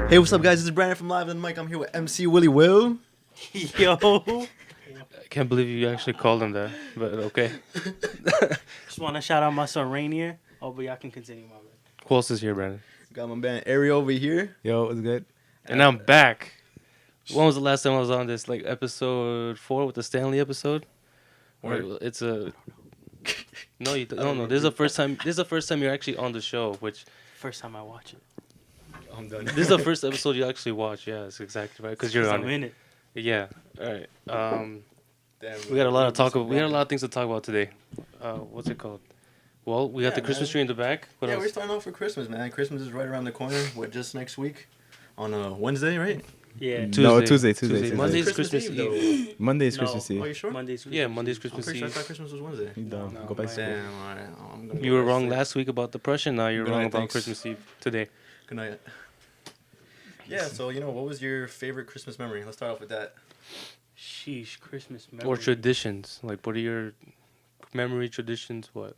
Hey, what's up, guys? This is Brandon from Live on the Mic. I'm here with MC Willie Will. Yo. I can't believe you actually called him that, but okay. Just want to shout out my son Rainier. Oh, but y'all can continue, my man. Who else is here, Brandon? Got my band Ari over here. Yo, what's good? And I'm back. When was the last time I was on this? Like episode 4 with the Stanley episode? Or it's a... No, no. This is the first time. This is the first time you're actually on the show. Which First time I watch it. I'm done. this is the first episode you actually watch. Yeah, that's exactly right. Because you're on I'm it. in it. Yeah. All right. Damn, We got a lot of talk. We got a lot of things to talk about today. What's it called? Well, we got the Christmas tree in the back. What Yeah, else? we're starting off for Christmas, man. Christmas is right around the corner. What, just next week? On Wednesday, right? Yeah. No, Tuesday. Monday's Christmas Christmas Eve, Eve. Monday's No. Christmas Oh, Eve. you sure? Monday's Christmas Yeah, Monday's Eve. I'm Christmas pretty sure I Eve. thought Christmas was Wednesday. You dumb. No, Go back to school. Damn, all right. I'm gonna You go were back wrong to sleep. last week about depression. Now you're Good wrong night, about thanks. Christmas Eve today. Good night. Yeah, so, what was your favorite Christmas memory? Let's start off with that. Sheesh, Christmas memory. Or traditions. Like, what are your memory traditions? What?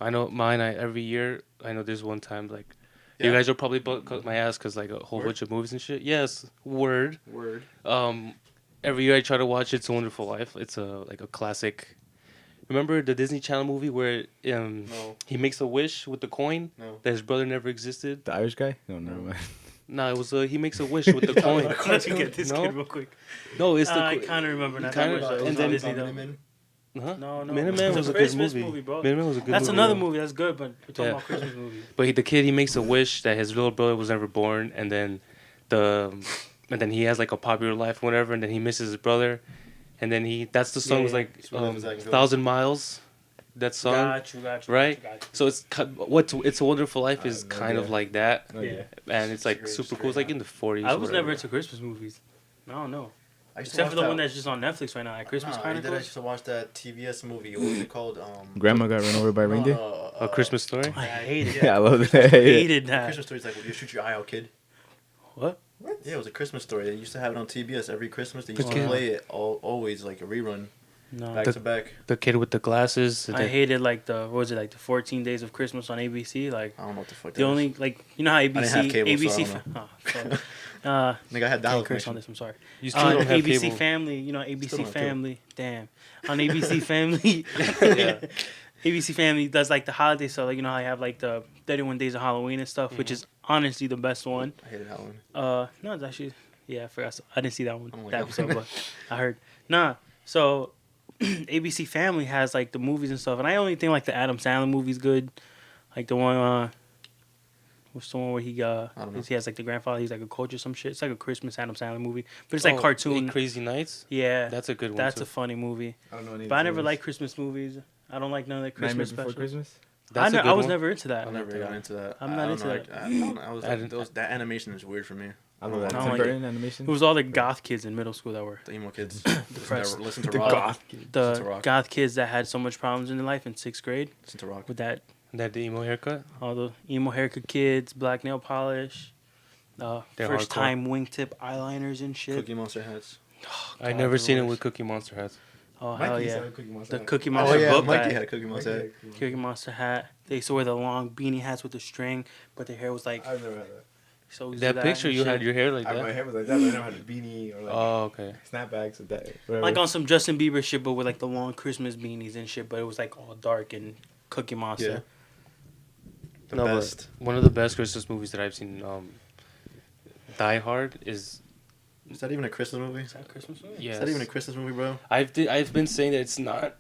I know mine. Every year, I know there's one time, like, you Yeah. guys will probably cut my ass because, like, a whole Word? bunch of movies and shit. Yes, word. Word. Every year I try to watch It's a Wonderful Life. It's a classic. Remember the Disney Channel movie where No. he makes a wish with the coin No. that his brother never existed? The Irish guy? No, never No. mind. No, it was he makes a wish with the coin. Let me get this No? kid real quick. No, it's the I kind of remember that. kinda- That was and then- Disney, though. huh? No. Minuteman It's was a good Christmas movie. bro. Minuteman was a good That's movie. another movie. That's good, but we're talking Yeah. about Christmas movies. But the kid, he makes a wish that his little brother was never born, and then he has like a popular life, whatever, and then he misses his brother, and then that's the song Yeah, was yeah. like It's what happens, I can go. 1,000 Miles, that song, Got you. right? got you. So It's a Wonderful Life is no kind of idea. like that, Oh, Yeah. and it's like Straight- super straight cool. It's like up. in the 40s. I was whatever. never into Christmas movies. I don't know. I used to Except watch for the that- one that's just on Netflix right now, like Christmas I Chronicles. used to watch that TBS movie. What was it called? Grandma got run over by a reindeer? A Christmas Story. I hated Yeah, I love I that. hated that. Christmas Story is like, you shoot your eye out, kid. What? Yeah, it was a Christmas story. They used to have it on TBS every Christmas. They The used to kid. play it always like a rerun, No. back to back. The kid with the glasses. I hated like the 14 Days of Christmas on ABC. Like I don't know what the fuck. the only like you know how ABC didn't have cable, ABC so I don't oh, fuck. Nigga, I had Can't dial curse connection. on this. I'm sorry. You still don't have ABC cable. Family, you know Still ABC don't have Family. Damn, on ABC Family, Yeah. ABC Family does like the holiday stuff. Like you know how I have like the 31 Days of Halloween and stuff, which is honestly the best one. I hated Halloween. No, it's actually I forgot. I didn't see that one Oh my that God. episode, but I heard. Nah, so ABC Family has like the movies and stuff, and I only think like the Adam Sandler movie's good, like the one. What's the one where he I don't know. he has like the grandfather, he's like a coach or some shit. It's like a Christmas Adam Sandler movie, but it's like Oh, cartoon. Eight Crazy Nights. Yeah, That's a good one. that's too. a funny movie. I don't know any But I never liked Christmas movies. I don't like none of the Nightmare Christmas Before specials. Christmas? That's a I good was one. never into that. I never got into that. I'm I not don't into know. that. I don't know. I was I like, didn't- that animation is weird for me. I love that. I don't Tim like it. Burton animation. It was all the goth kids in middle school that were The emo kids. Depressed. Listen to The rock. goth. Listen to the rock. goth kids that had so much problems in their life in 6th grade Listen to rock. with that. That the emo haircut. All the emo haircut kids, black nail polish, They're first hardcore. time wingtip eyeliners and shit. Cookie Monster hats. I God, never the seen it worst. with Cookie Monster hats. Oh hell yeah! Cookie Monster. The Cookie Oh Monster yeah, book Mikey bag. had a Cookie Monster hat. Cookie Monster hat. They used to wear the long beanie hats with the string, but their hair was like I've never had that. so. That picture you had your hair like My that. hair was like that, but I never had a beanie or like Oh, okay. snapbacks with that. Whatever. like on some Justin Bieber shit, but with like the long Christmas beanies and shit. But it was like all dark and Cookie Monster. Yeah. The No, but best. one of the best Christmas movies that I've seen, Die Hard, is Is that even a Christmas movie? Is that a Christmas movie? yes. Is that even a Christmas movie, bro? I've been saying that it's not.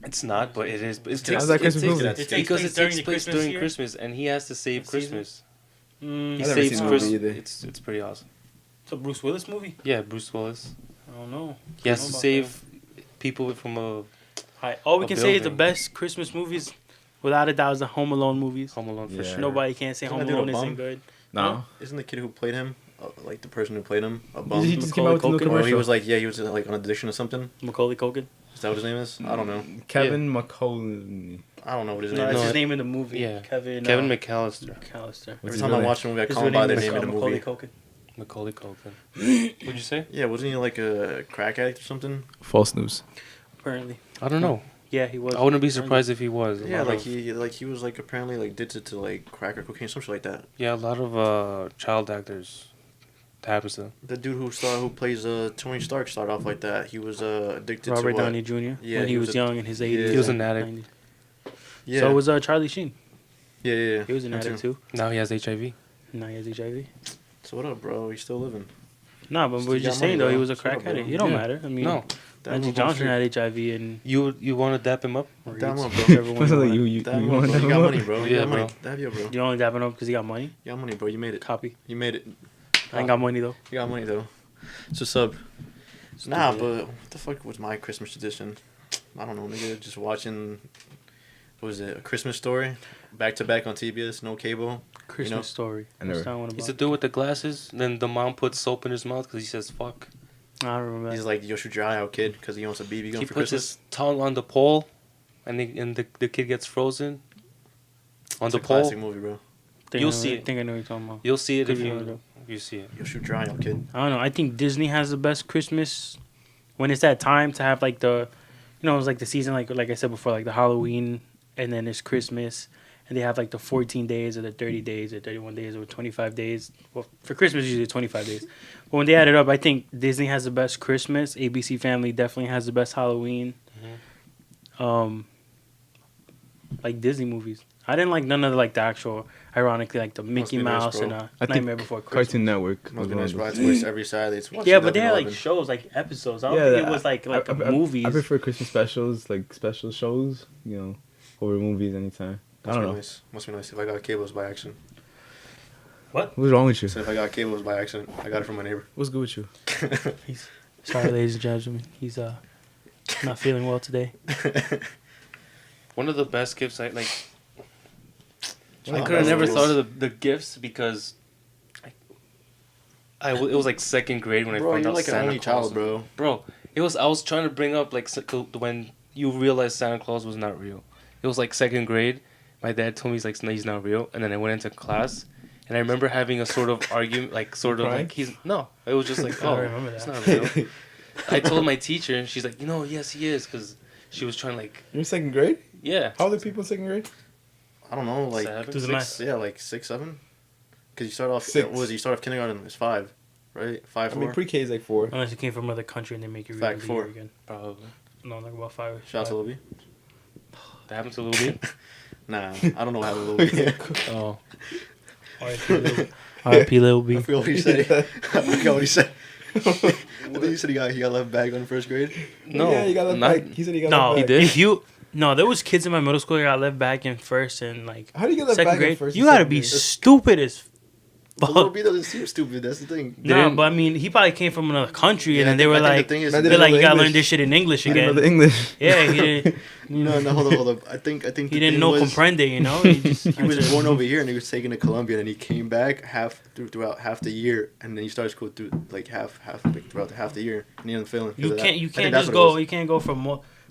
It's not, but it is. It How's that Christmas movie? It It takes because place it during takes the place Christmas during year? Christmas, and he has to save Season? Christmas. He Mm, I've never saves seen the movie Christmas. either. It's pretty awesome. it's a Bruce Willis movie. Yeah, Bruce Willis. I don't know. He has I to don't know save people from a Alright, all we A can say is the building. best Christmas movies, without a doubt, is the Home Alone movies. Home Alone for Yeah. sure. Nobody can say Isn't Home that dude a Alone isn't bum? good. No. Isn't the kid who played him, like the person who played him, a bum? He just came out with a new Macaulay Culkin? Or he commercial. was like, yeah, he was like on addiction or something. Macaulay Culkin. Is that what his name is? I don't know. Kevin McCollum. I don't know what his No, name that's is. his name in the movie. Yeah. Kevin McAllister. McAllister. What's Every his time I name? watch a movie, I His call real him by name the is name of the Macaulay movie. Culkin. Macaulay Culkin. What'd you say? Yeah, wasn't he like a crack addict or something? False news. Apparently. I don't know. Yeah, he was. I wouldn't be surprised if he was. Yeah, like he was like apparently like addicted to like crack or cocaine, something like that. Yeah, a lot of child actors. That happens to them. The dude who plays Tony Stark started off like that. He was addicted Robert to what? Downey Jr. Yeah, when he was young in his 80s. He was an addict. 90s. Yeah. So was Charlie Sheen. Yeah. He was an Him addict too. Now he has HIV. Now he has HIV. So what up, bro? He's still living. Nah, but Still we're got just money, saying though, he bro. was a Shut up, crack bro. addict. It don't Yeah. matter. I mean, No. Magic Johnson had HIV and You want to dap him up? or Damn eats, up, bro. whichever one What's you like want. you Damn, want bro. You got to money, bro. You Yeah, got money. bro. Dab yo, bro. You only dapping up because he got money. You got money, bro. You made it. Copy. You made it. I ain't got money though. You got money though. It's a sub. Nah, but what the fuck was my Christmas tradition? I don't know, nigga. Just watching. What was it? A Christmas Story, back to back on TBS, no cable. Christmas Story. I never- What's that one He's the about? dude with the glasses. Then the mom puts soap in his mouth because he says fuck. I don't remember. He's like, yo, shoot your eye out, kid, because he wants a BB gun He for puts Christmas. his tongue on the pole, and the kid gets frozen. On It's the a pole, classic movie, bro. You'll see it. I think I know what you're talking about. you'll see it if Could be one of them. you see it. Yo, shoot your eye out, kid. I don't know. I think Disney has the best Christmas when it's that time to have like the, you know, it's like the season like I said before, like the Halloween, and then there's Christmas, and they have like the 14 days or the 30 days or 31 days or 25 days. Well, for Christmas usually 25 days, but when they add it up, I think Disney has the best Christmas. ABC Family definitely has the best Halloween. Like Disney movies. I didn't like none of the, like the actual, ironically, like the Mickey be nice, Mouse bro. and I think Nightmare Before Christmas. Cartoon Network. Must was be one nice, of bro. those. I watch every Saturday. It's watching Yeah, but they had like 11. shows, like episodes. I don't think it was like movies. I prefer Christmas specials, like special shows, you know, over movies anytime. I don't know. Nice. Must be nice. If I got cables by accident. What's wrong with you? So if I got cables by accident, I got it from my neighbor. What's good with you? Sorry, ladies and gentlemen. He's not feeling well today. One of the best gifts I like. I Oh, could have that's never cool. thought of the gifts because it was like second grade when Bro, I found you're out like Santa an only Claus. child, bro. Bro, I was trying to bring up like when you realized Santa Claus was not real. It was like second grade. My dad told me he's not real, and then I went into class, and I remember having a sort of argument, like sort of like Crying? it was just like I oh, remember it's that. not real. I told my teacher, and she's like, yes he is, because she was trying to like You're in second grade? yeah. How old are people in second grade? I don't know, like Seven? Do the six, math. yeah, like 6, 7. Because you start off, Six. what was it? You start off kindergarten, it's 5, right? 5, I 4. mean, pre-K is like 4. Unless you came from another country and they make you read Fact the four. year again. Probably. No, like about 5. Shout out to Lil B. That happened to Lil B. Nah, I don't know how to Lil B. Oh, R.I.P. Lil B. I forgot what he said. I forgot what he said. I think he said he got left back on first grade. no, Yeah, you got left not- back. He said he got No, left back. did? if you there was kids in my middle school that got left back in first and like How do you get left second back in grade. first You and gotta second be grade? stupid as But Lil fuck. B doesn't seem stupid, that's the thing. Nah, didn't- but I mean, he probably came from another country Yeah, and I then they think- were I think like, the thing is- Man, they're didn't like, know you gotta English. learn this shit in English He didn't know again. the English. Yeah, he didn't. No, hold up. I think He the didn't thing know was, comprende, you know. He, just He was had to- born over here and he was taken to Colombia and he came back throughout half the year and then he started school through like half like throughout half the year and he ended up failing. You because of can't. that. You I think can't that's just what it go. was. You can't go from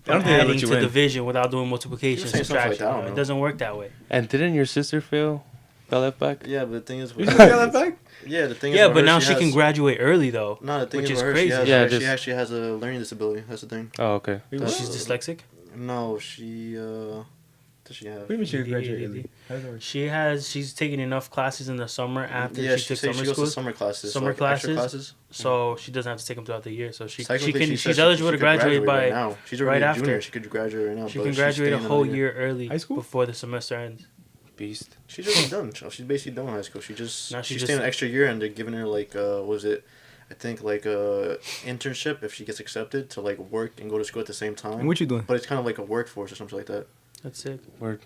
I don't think they adding let you to in. division without doing multiplication He was saying something like subtraction. that, I don't It know. doesn't work that way. And didn't your sister fail? Got left back? Yeah, but the thing is, You just got left back? yeah, the thing is, Yeah, with but her, now she has- can graduate early though. No, the thing which is, is with her, crazy. Yeah, she just- actually has a learning disability. That's the thing. Oh, okay. Was she dyslexic? No, she does she have? What do you mean she ADD? graduate early? How does that work? She's taking enough classes in the summer after Yeah, she took said summer she goes to school. summer classes. Summer like extra classes? So she doesn't have to take them throughout the year. So she Technically, can she said she's eligible to could graduate by right now. She's right already a after. junior. She could graduate right now. she but can she's graduate a staying whole another year early High school? before the semester ends. Beast. She's already done. She's basically done with high school. Now she She's just- staying an extra year and they're giving her like what was it? I think like a internship if she gets accepted to like work and go to school at the same time. And what you doing? But it's kind of like a workforce or something like that. That's it. Word.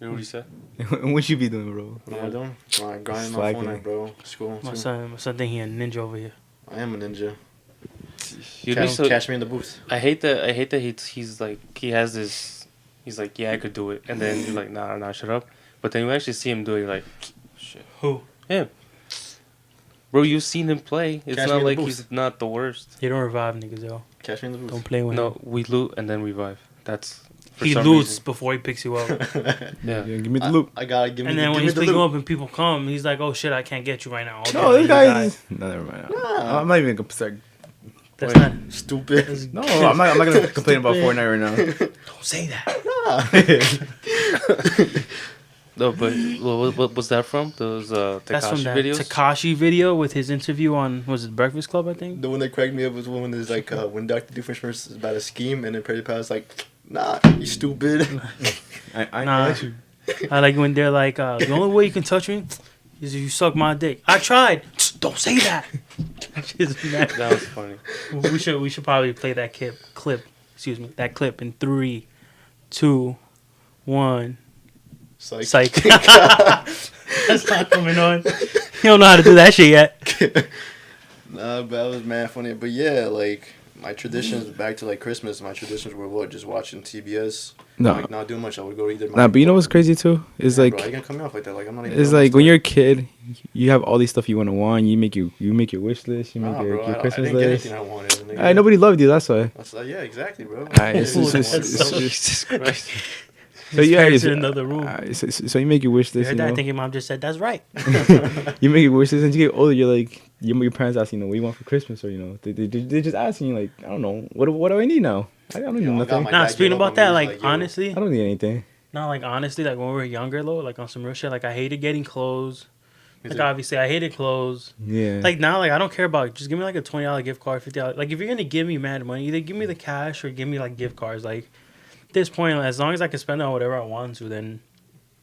You know what he said? And what you be doing, bro? What am I doing? Grinding on Slacking. Fortnite, bro. School. My too. son think he a ninja over here. I am a ninja. You'd be so, Catch me in the booth. I hate that he's like he has this. He's like, yeah, I could do it, and then you're like, nah, shut up. But then you actually see him do it, you're like, shit. Who? Him. Bro, you've seen him play. It's Catch me not in the like booth. he's not the worst. He don't revive niggas, yo. Catch me in the booth. Don't play with him. No, we loot and then revive. That's for He some loots reason. before he picks you up. Yeah. Give me the loop. I gotta give me And the, then when give me he's the picking loot. up and people come, he's like, "Oh shit, I can't get you right now." No, this guy is... No, never mind. Nah. I'm not even going to start That's not. Stupid. No, I'm not gonna complain about Fortnite right now. Don't say that. No, but what was that from? Those That's from Tekashi that videos? Takashi video with his interview on was it Breakfast Club? I think. The one that cracked me up was when there's like when Dr. Doofenshmirtz is about a scheme and then Pretty Pow's like, nah, you stupid. I Nah. let you. I like when they're like, the only way you can touch me is if you suck my dick. I tried. Don't say that. That was funny. We should probably play that clip. Excuse me, that clip in 3, 2, 1. Psych. That's not coming on. You don't know how to do that shit yet. Nah, but that was mad funny. But yeah, like my traditions back to like Christmas. My traditions were what? Just watching TBS. No. Like not doing much. I would go either. Nah, but you know what's crazy too? Is Yeah, like, bro, how you gonna come off like that? Like I'm not even. it's doing like much when stuff. you're a kid, you have all these stuff you want. You make your wish list. You make Nah, your, bro, your I Christmas didn't get list. anything I wanted. nigga. Nobody loved you. That's why. That's yeah, exactly, bro. Alright, it's Yeah, just- yeah, Jesus Christ. So you parents in another room. so you make your wish You list. heard You that? I know, think your mom just said that's right. you make your wish list, and you get older. You're like, your parents ask you, what do you want for Christmas, or they just asking you like, I don't know, what do I need now? I don't need Yo, I got nothing. my Nah, dad speaking gave up about on that, me. like, He's like, yo, honestly, I don't need anything. not like honestly, like when we were younger though, like on some real shit, like I hated getting clothes. Me Like too. obviously, I hated clothes. Yeah. Like now, like I don't care about. Just give me like a $20 gift card, $50. Like if you're gonna give me mad money, either give me the cash or give me like gift cards. Like at this point, as long as I can spend it on whatever I want to, then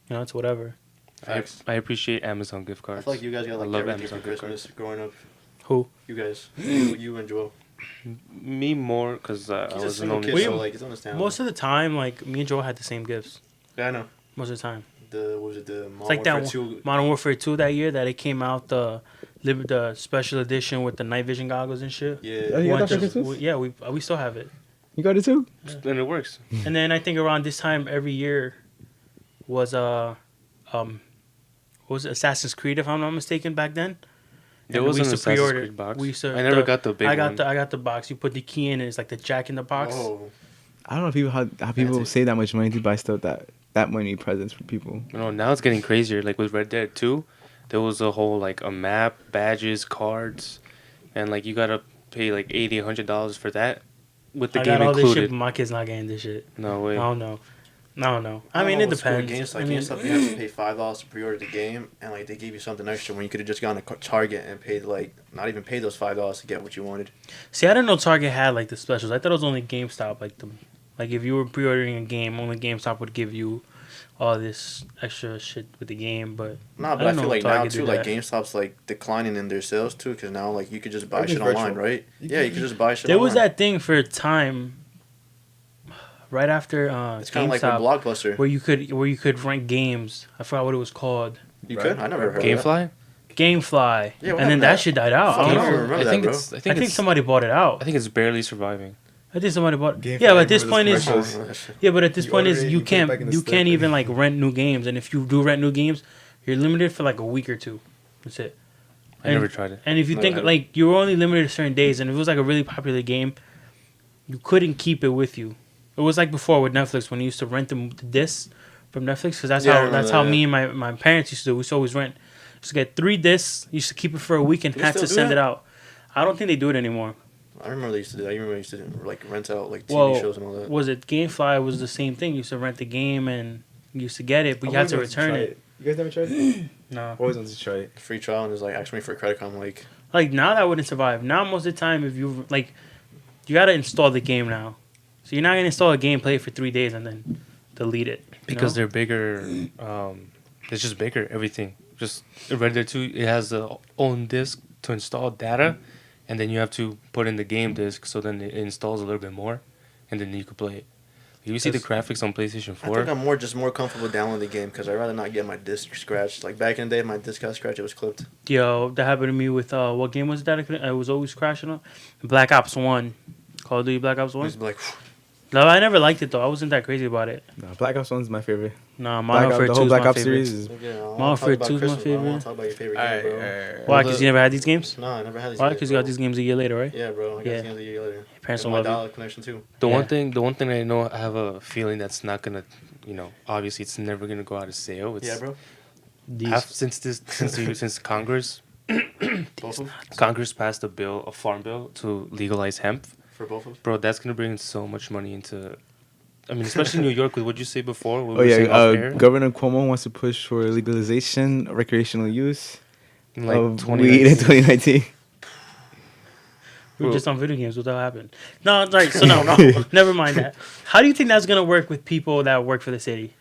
it's whatever. Facts. I appreciate Amazon gift I cards. feel like you guys got I like love everything Amazon for gift Christmas growing up. Who? You guys, you and Joel. Me more because I He's a was an single only kid, so child. like it's understandable. Most of the time, like me and Joe had the same gifts. Yeah, I know. Most of the time, What was it? The it's like that Modern Warfare 2 that year that it came out the special edition with the night vision goggles and shit. Yeah. Oh, you We got that went for to- Christmas? yeah, we still have it. You got it too? And it works. And then I think around this time every year was what was it, Assassin's Creed if I'm not mistaken back then. There And was we an used to Assassin's pre-order. Creed box. We used to, I never got the big I got one. the I got the box. You put the key in and it's like the jack in the box. Oh, I don't know how people Fancy. save that much money to buy stuff that many presents for people. No, now it's getting crazier. Like with Red Dead 2, there was a whole like a map, badges, cards, and like you gotta pay like $80, $100 for that with the I game got all this shit, included. but my kid's not getting this shit. No way. I don't know. I mean, it depends. GameStop, I mean, GameStop, you have to pay $5 to pre-order the game, and like they gave you something extra when you could have just gone to Target and paid like not even paid those $5 to get what you wanted. see, I didn't know Target had like the specials. I thought it was only GameStop. Like if you were pre-ordering a game, only GameStop would give you all this extra shit with the game. But Nah, but I I, don't feel know like if now Target too, did like that. GameStop's like declining in their sales too, because now like you could just buy Everything's shit online, virtual. right? Yeah, you could just buy shit. there was online. that thing for a time, right after It's kind of like with GameStop, Blockbuster. where you could rent games. I forgot what it was called. You could? I never heard of that. GameFly? GameFly. Yeah, what and then happened to that that? shit died out. Fuck, I I don't don't know. remember I that, think bro. it's. I I think think it's. somebody bought it out. I think it's barely surviving. I think somebody bought. GameFly, Yeah, but at this remember point those is commercials? yeah, but at this You point order is it, you you put it back in can't the you can't stick. even like rent new games, and if you do rent new games, you're limited for like a week or two. That's it. I And- never tried it. And if you No, think I- like you were only limited to certain days, and if it was like a really popular game, you couldn't keep it with you. It was like before with Netflix when you used to rent the discs from Netflix, because that's Yeah, I how remember that's that, how yeah. me and my parents used to do. We used to always rent. Used to get 3 discs. Used to keep it for a week and Do they had to still do send that? it out. I don't think they do it anymore. I remember they used to do that. I remember they used to like rent out like TV Well, shows and all that. Was it GameFly? Was the same thing. You used to rent the game and you used to get it, but you I had to always wanted return try it. You guys never tried it? No. Always wanted to try it. Free trial and is like ask me for a credit card. I'm like, Like now that wouldn't survive. Now most of the time, if you like, you gotta install the game now. So you're not gonna install a game, play it for 3 days, and then delete it. Because know? they're bigger. It's just bigger. Everything. Just Red Dead 2. It has the own disc to install data, and then you have to put in the game disc. So then it installs a little bit more, and then you can play it. You see the graphics on PlayStation I 4. think I'm more comfortable downloading the game because I'd rather not get my disc scratched. Like back in the day, if my disc got scratched, it was clipped. Yo, that happened to me with what game was that? I was always crashing on Black Ops 1. Call of Duty Black Ops I 1. used to be like, No, I never liked it though. I wasn't that crazy about it. No, Black Ops 1's my favorite. Nah, Modern Warfare the 2 whole is Black my Ops favorite. series is. yeah, I don't Modern wanna talk Warfare about 2 is my Christmas, but I favorite. want to talk about your favorite game, bro. Why? Well, Because the- you never had these games? No, I never had these. Why? games, Because you got bro. these games a year later, right? Yeah, bro. I got Yeah. these games a year later. Your parents And don't my love dollar connection too. The Yeah. one thing I know, I have a feeling that's not gonna, obviously it's never gonna go out of sale. It's Yeah, bro. you. since Congress Both of them? Congress passed a farm bill to legalize hemp. For both of them? Bro, that's gonna bring in so much money into. I mean, especially New York with what you say before. What Oh we were saying off yeah, air. Governor Cuomo wants to push for legalization, recreational use In like of weed in 2019. We were just on video games. What the hell happened? No, right. So no, never mind that. How do you think that's gonna work with people that work for the city,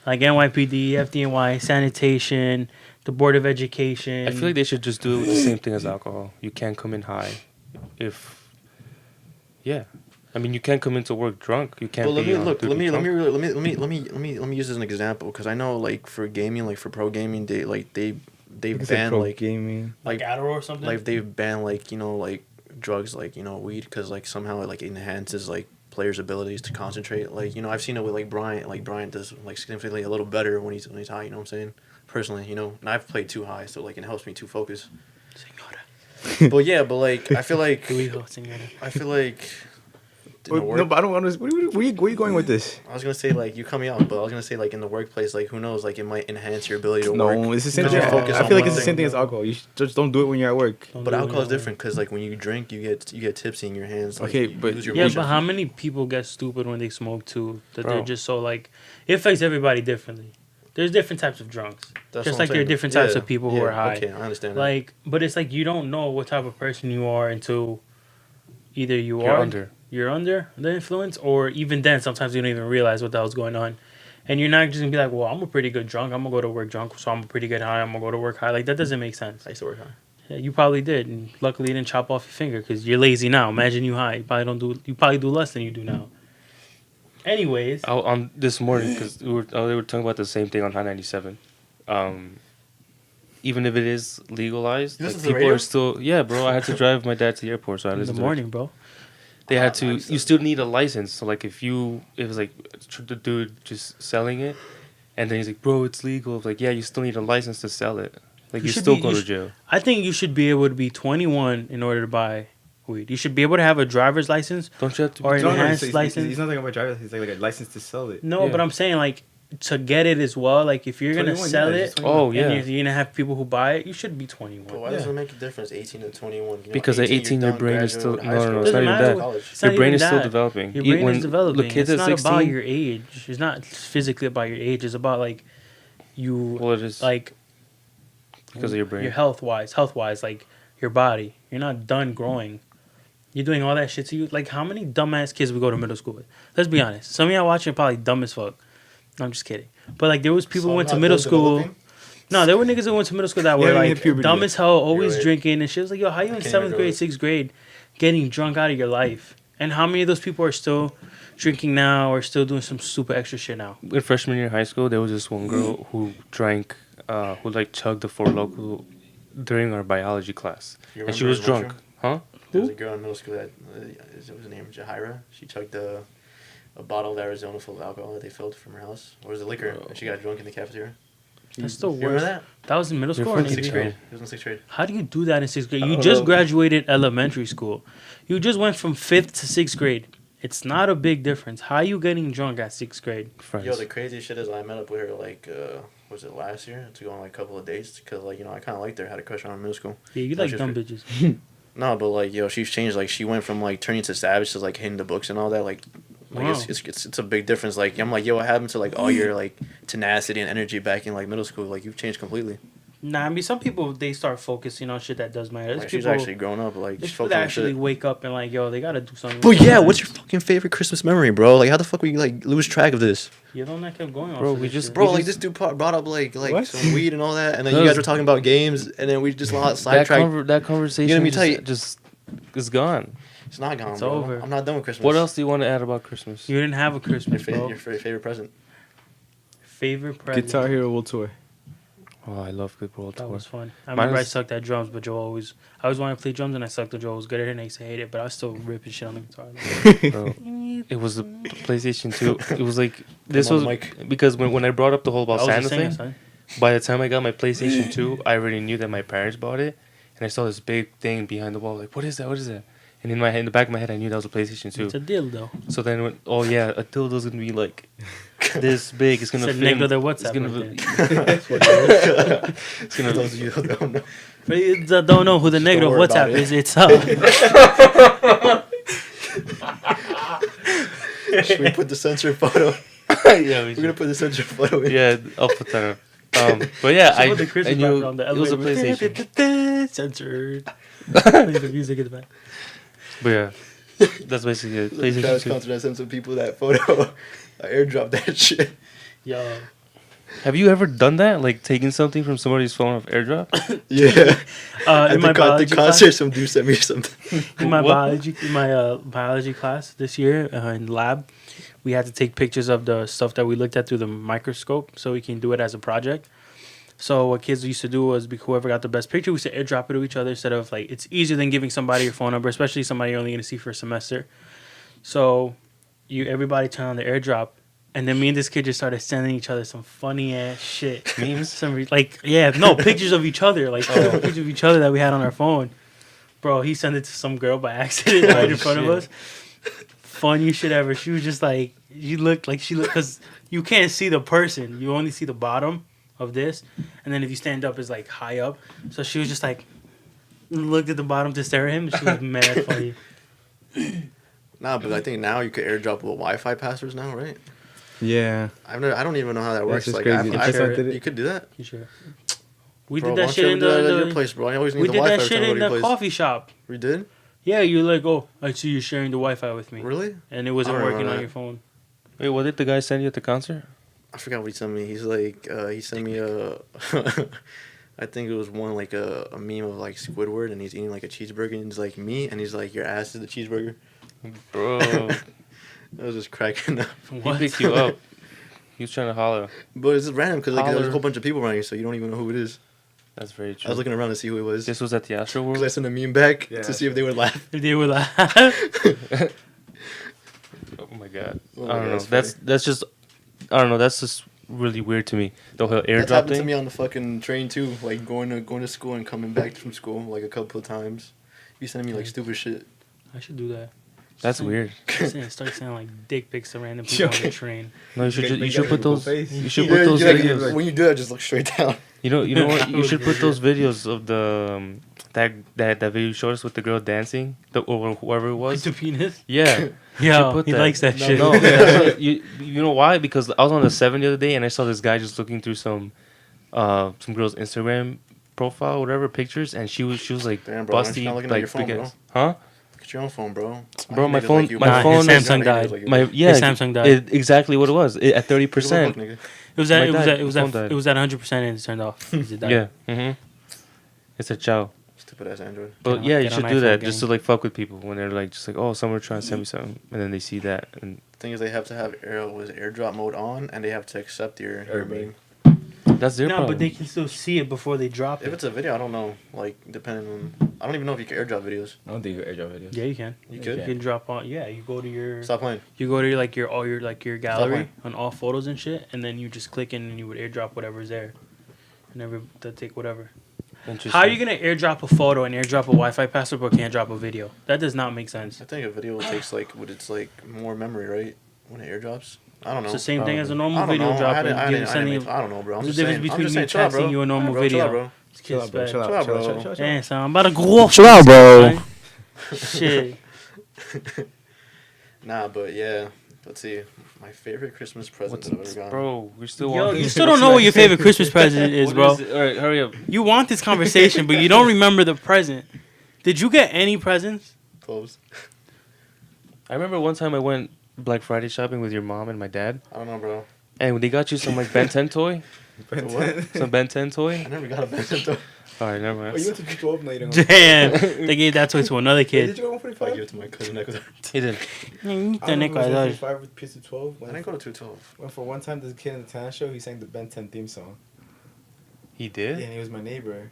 like NYPD, FDNY, sanitation, the Board of Education? I feel like they should just do the same thing as alcohol. You can't come in high, yeah. I mean, you can't come into work drunk. You can't. Well, let be me on look. duty Let drunk. me use as an example because I know like for gaming, like for pro gaming, they've It's banned pro like gaming. like Adderall or something. like they've banned like like drugs like weed because like somehow it like enhances like players' abilities to concentrate. Like I've seen it with like Bryant. Like Bryant does like significantly a little better when he's high. You know what I'm saying? Personally, and I've played too high, so like it helps me to focus. But yeah, but like I feel like I feel like. No, but I don't understand. Where you going with this? I was gonna say like you cut me off, but I was gonna say like in the workplace, like who knows, like it might enhance your ability to work. No, it's the same Because thing. you focus I on feel like one it's the same thing. thing as alcohol. You just don't do it when you're at work. But alcohol is different because like when you drink, you get tipsy in your hands. Like, Okay, you but- lose your Yeah, motion. but how many people get stupid when they smoke too? That Bro. they're just so like, it affects everybody differently. There's different types of drunks, That's just what I'm like there are saying. different types Yeah, of people who yeah, are high. Okay, I understand. That. Like, but it's like you don't know what type of person you are until either You're under. the influence, or even then, sometimes you don't even realize what the hell's going on. And you're not just gonna be like, well, I'm a pretty good drunk. I'm gonna go to work drunk, so I'm a pretty good high. I'm gonna go to work high. Like that doesn't make sense. I used to work hard. Yeah, you probably did, and luckily you didn't chop off your finger because you're lazy now. Imagine you high. You probably do less than you do now. Anyways, On this morning, because they were talking about the same thing on High 97. Even if it is legalized, You like, listen to the people radio? are still. Yeah, bro. I had to drive my dad to the airport, so I in the listened morning, bro. They had I to. understand. You still need a license. So like, if it was like the dude just selling it, and then he's like, "Bro, it's legal." Like, yeah, you still need a license to sell it. Like, You you should still be- go you to sh- jail. I think you should be able to be 21 in order to buy weed. You should be able to have a driver's license. Don't you have to? Or Be an enhanced license. He's not talking about driver's. He's like a license to sell it. No, Yeah. but I'm saying like to get it as well. Like if you're gonna 21, sell yeah, it, just 21. Oh yeah. and you're gonna have people who buy it, you should be But 21. why does Yeah. it make a difference, 18 to 21? Because at 18 you're your done brain is still- graduating high no, no, school. it's not Doesn't even matter that. College. It's Your not brain even is still that. developing. Your brain When is developing. the kids It's at not 16. about your age. It's not physically about your age. It's about like you Well, it is like because of your brain. your health wise, like your body. You're not done growing. You're doing all that shit to you. Like how many dumbass kids we go to middle school with? Let's be honest. Some of y'all watching are probably dumb as fuck. No, I'm just kidding. But like there was people who went to middle school. No, there were niggas who went to middle school that were Yeah, they hit like puberty dumb yet. as hell, always You're right. drinking and shit. I was like, yo, how you in can't 7th even grade, do it. 6th grade, getting drunk out of your life? And how many of those people are still drinking now or still doing some super extra shit now? In freshman year of high school, there was this one girl who drank, who like chugged the Four Loko during our biology class, You and she remember was in drunk. Huh? There was a girl in middle school that what was her name? Jahira. She chugged a bottle of Arizona full of alcohol that they filled from her house, or was it liquor? And she got drunk in the cafeteria. That's the You remember worst. that? That was in middle You're school or from maybe? sixth Sixth grade. grade. It was in 6th grade. How do you do that in 6th grade? I You don't just know. graduated elementary school. You just went from 5th to 6th grade. It's not a big difference. How are you getting drunk at 6th grade? Friends. Yo, the crazy shit is I met up with her like was it last year to go on like a couple of dates because like I kind of liked her, had a crush on her in middle school. Yeah, you No, like she's dumb great. bitches. No, but like she's changed. Like she went from like turning to savage to like hitting the books and all that. Like Wow. it's a big difference. Like I'm like, yo, what happened to like all your like tenacity and energy back in like middle school? Like you've changed completely. Nah, I mean, some people, they start focusing on shit that does matter. There's Like she's people, actually grown up. Like there's she's people focusing that on actually shit. wake up and like, yo, they gotta do something. But with yeah, their what's life. your fucking favorite Christmas memory, bro? Like how the fuck we like lose track of this? You don't that kept going on. Bro, for we this just- shit. Bro, We like just- this dude brought up like What? some weed and all that, and then you Cause- guys were talking about games, and then we just that, sidetracked. that conversation You know what I mean? just, Tight. just is gone. It's not gone, It's bro. over. I'm not done with Christmas. What else do you want to add about Christmas? You didn't have a Christmas, bro. Your favorite present? Favorite present. Guitar Hero World Tour. Oh, I love Good World That Tour. was fun. I Mine remember I was- sucked at drums, but Joe I always wanted to play drums, and I sucked at Joe. I was good at it, and I used to hate it, but I was still ripping shit on the guitar. Bro, it was the PlayStation 2. It was like this on was the mic. because when I brought up the whole about I was a Santa singer, thing, son. by the time I got my PlayStation 2, I already knew that my parents bought it, and I saw this big thing behind the wall. Like, what is that? What is that? And in the back of my head, I knew that was a PlayStation 2. It's a dildo. So then, a dildo's gonna be like this big. It's gonna It's a fit. negro de It's WhatsApp. gonna. Right It's gonna. those of you who don't know. For you that don't know who the Just don't negro worry WhatsApp about it. is, it's Should we put the censored photo? Yeah, We're gonna put the censored photo in. Yeah, I'll put that up. But yeah, I the Christmas background, the it was a elevator. PlayStation. Censored. Play the music in the back. But yeah, that's basically it. Travis PlayStation 2. Concert, I sent some people that photo. I airdropped that shit. Yo. Have you ever done that? Like taking something from somebody's phone off AirDrop? Yeah. In my At the biology concert, class, some dude sent me something. in my What? biology class this year in lab, we had to take pictures of the stuff that we looked at through the microscope, so we can do it as a project. So what kids used to do was, whoever got the best picture, we used to airdrop it to each other instead of like, it's easier than giving somebody your phone number, especially somebody you're only gonna see for a semester. So everybody turned on the airdrop, and then me and this kid just started sending each other some funny ass shit. Memes? Pictures of each other, pictures of each other that we had on our phone. Bro, he sent it to some girl by accident right in front of us. Funniest shit ever. She was just like, because you can't see the person, you only see the bottom of this, and then if you stand up, it's like high up. So she was just like, looked at the bottom to stare at him. And she was mad funny. Nah, but I think now you could airdrop with Wi-Fi passwords now, right? Yeah. I don't even know how that That's works. just Like, crazy. I share you could do that. You sure? We Bro, did why that don't shit you in ever do that at your the place, bro. I always need we the did Wi-Fi that to shit come in to your the place. coffee shop. We did? Yeah, you're like, oh, I see you're sharing the Wi-Fi with me, Really? and it wasn't I don't working remember on that. your phone. Wait, what did the guy send you at the concert? I forgot what he sent me. He's like, he sent me a, I think it was one like a meme of like Squidward, and he's eating like a cheeseburger, and he's like me, and he's like, your ass is the cheeseburger. Bro, I was just cracking up. he What? picked you up. He was trying to holler. But it's just random because like there's Holler. a whole bunch of people around you, so you don't even know who it is. That's very true. I was looking around to see who it was. This was at the Astro Because I World. sent a meme back Yeah, to see if they would laugh. If they were like, Oh my god. Oh I my don't God, know. that's That's just. I don't know. That's just really weird to me. The whole That's airdrop happened to thing. me on the fucking train too. Like going to school and coming back from school like a couple of times. You sending me like stupid shit. I should do that. That's weird. Start sending like dick pics to random people on the train. No, you should. Make You that should put beautiful those. face. You should Yeah, put those like, videos. when you do that, just look straight down. You know what? You That should was put those videos of the that video you showed us with the girl dancing, or whoever it was. The penis. Yeah. Yeah, put he that. likes that No, shit. No, that's what- you know why? Because I was on the 7 the other day and I saw this guy just looking through some girl's Instagram profile, whatever pictures, and she was like Damn, bro, why aren't you busty, not looking at like your phone, big bro? ass. Huh? Look at your own phone, bro. Bro, I my hate niggas phone- like you, my bro. phone- his I Samsung hate niggas died. like you, My bro. yeah, His Samsung died. exactly what it was. At Give a 30%. look, nigga. It was at My it was dad- at it was phone at died. it was at 100% and it turned off. It died. Yeah. Mhm. It's a chow. Stupid ass Android. But on- yeah, you get on should do iPhone, that gang. just to like fuck with people when they're like just like, oh, someone trying to send me something, and then they see that and The thing is, they have to have airdrop mode on, and they have to accept your Everybody. meme. that's their No, problem. but they can still see it before they drop If it. it's a video, I don't know. Like, depending on, I don't even know if you can airdrop videos. I don't think you airdrop videos. Yeah, you can. You You could. can drop on. Yeah, you go to your Stop playing. you go to your all your your gallery playing. on all photos and shit, and then you just click in and you would airdrop whatever's there, and they'll take whatever. Interesting. How are you gonna airdrop a photo and airdrop a Wi-Fi password but can't drop a video? That does not make sense. I think a video takes like more memory, right? When it airdrops. I don't know. It's the same thing as a I normal don't video know. drop. I didn't, I didn't, I, Sending didn't, I don't know, bro. I'm There's just a difference saying. I'm between just me saying, chill out, bro. texting you a normal Alright, bro, chill out, video. bro. Chill out, bro. Chill out. Chill out, Chill out. bro. Chill out. Damn, son, I'm about to go off. Chill out, bro. Shit. Nah, but yeah. Let's see. My favorite Christmas present that I've ever gotten. Bro, we're still Yo, on. you still don't know what your favorite Christmas present is, bro. All right, hurry up. You want this conversation, but you don't remember the present. Did you get any presents? Close. I remember one time I went Black Friday shopping with your mom and my dad, I don't know, bro. and they got you some like Ben 10 toy, What? some Ben 10 I toy. never got a present though. All right, never Oh, mind. you went to 212? No, you didn't. Damn. They gave that toy to another Did kid. you go If I 145? give it to my cousin Ecuador. He did. I don't know if it was 145 or piece of 12. I didn't go to 212. Well, for one time, this kid in the talent show, he sang the Ben 10 theme song. He Yeah, did. and he was my neighbor.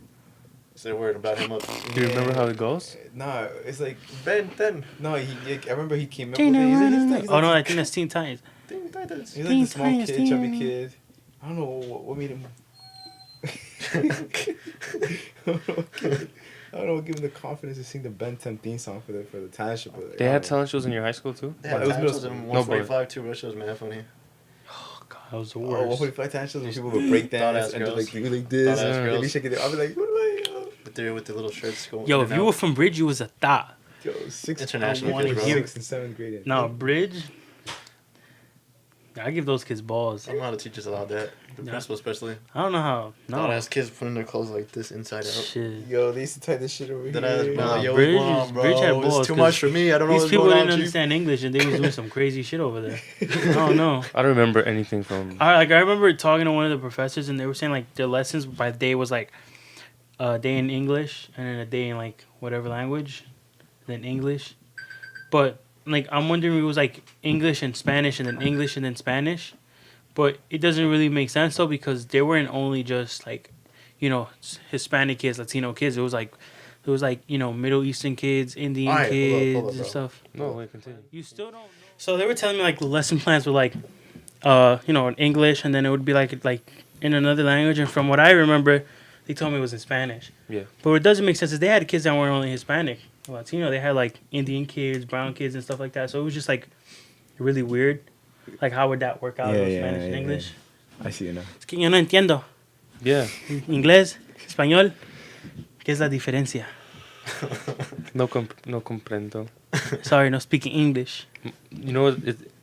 Say a word about him up. Do you remember how it goes? Nah, it's like Ben 10. no. I remember he came up with it. Oh no, I think that's Teen Titans. Ding, Titans. He's like the small Teen kid, Titans, chubby Teen- kid. I don't know what made him. I don't know what gave him the confidence to sing the Ben 10 theme song for the talent show. But They I had don't know. talent shows in your high school too. They had It was times middle was in school. 145 too, bro. That shit was mad funny. Oh god. That was the Oh, worst. 145 times when people would break dance Thought-ass and just girls. like do like this. Thought-ass They girls. be shaking their. I'll be like, what do I? But they're with the little shirts going. Yo, in if and you out. were from Bridge, you was a thought. Yo, sixth, International kids, bro. 6th and 7th grade. No, Bridge. I give those kids balls. I don't know how the teachers allowed that. The Yeah. principal especially. I don't know how. Thought No. ass kids putting their clothes like this inside out. Shit. Yo, they used to tie this shit over That ass, here. bro. Nah, Yo, Bridge come on, is- bro. Bridge had balls, It's too 'cause much for me. I don't know These what's people going didn't on, Chief. understand English and they was doing some crazy shit over there. I don't know. I don't remember anything from. I remember talking to one of the professors and they were saying like their lessons by day was like a day in English and then a day in like whatever language, then English. But like I'm wondering if it was like English and Spanish and then English and then Spanish. But it doesn't really make sense though because they weren't only just like, you know, Hispanic kids, Latino kids. It was like, you know, Middle Eastern kids, Indian Alright, kids hold up, and bro. stuff. No, wait, continue. You still don't know. So they were telling me like the lesson plans were like, you know, in English and then it would be like in another language. And from what I remember, they told me it was in Spanish. Yeah. But what doesn't make sense is they had kids that weren't only Hispanic, Latino. They had like Indian kids, brown kids, and stuff like that. So it was just like really weird. Like how would that work out with Spanish and English? I see it now. Es que yo no entiendo. Yeah. Inglés, español. ¿Qué es la diferencia? No comprendo. Sorry, no speaking English. You know,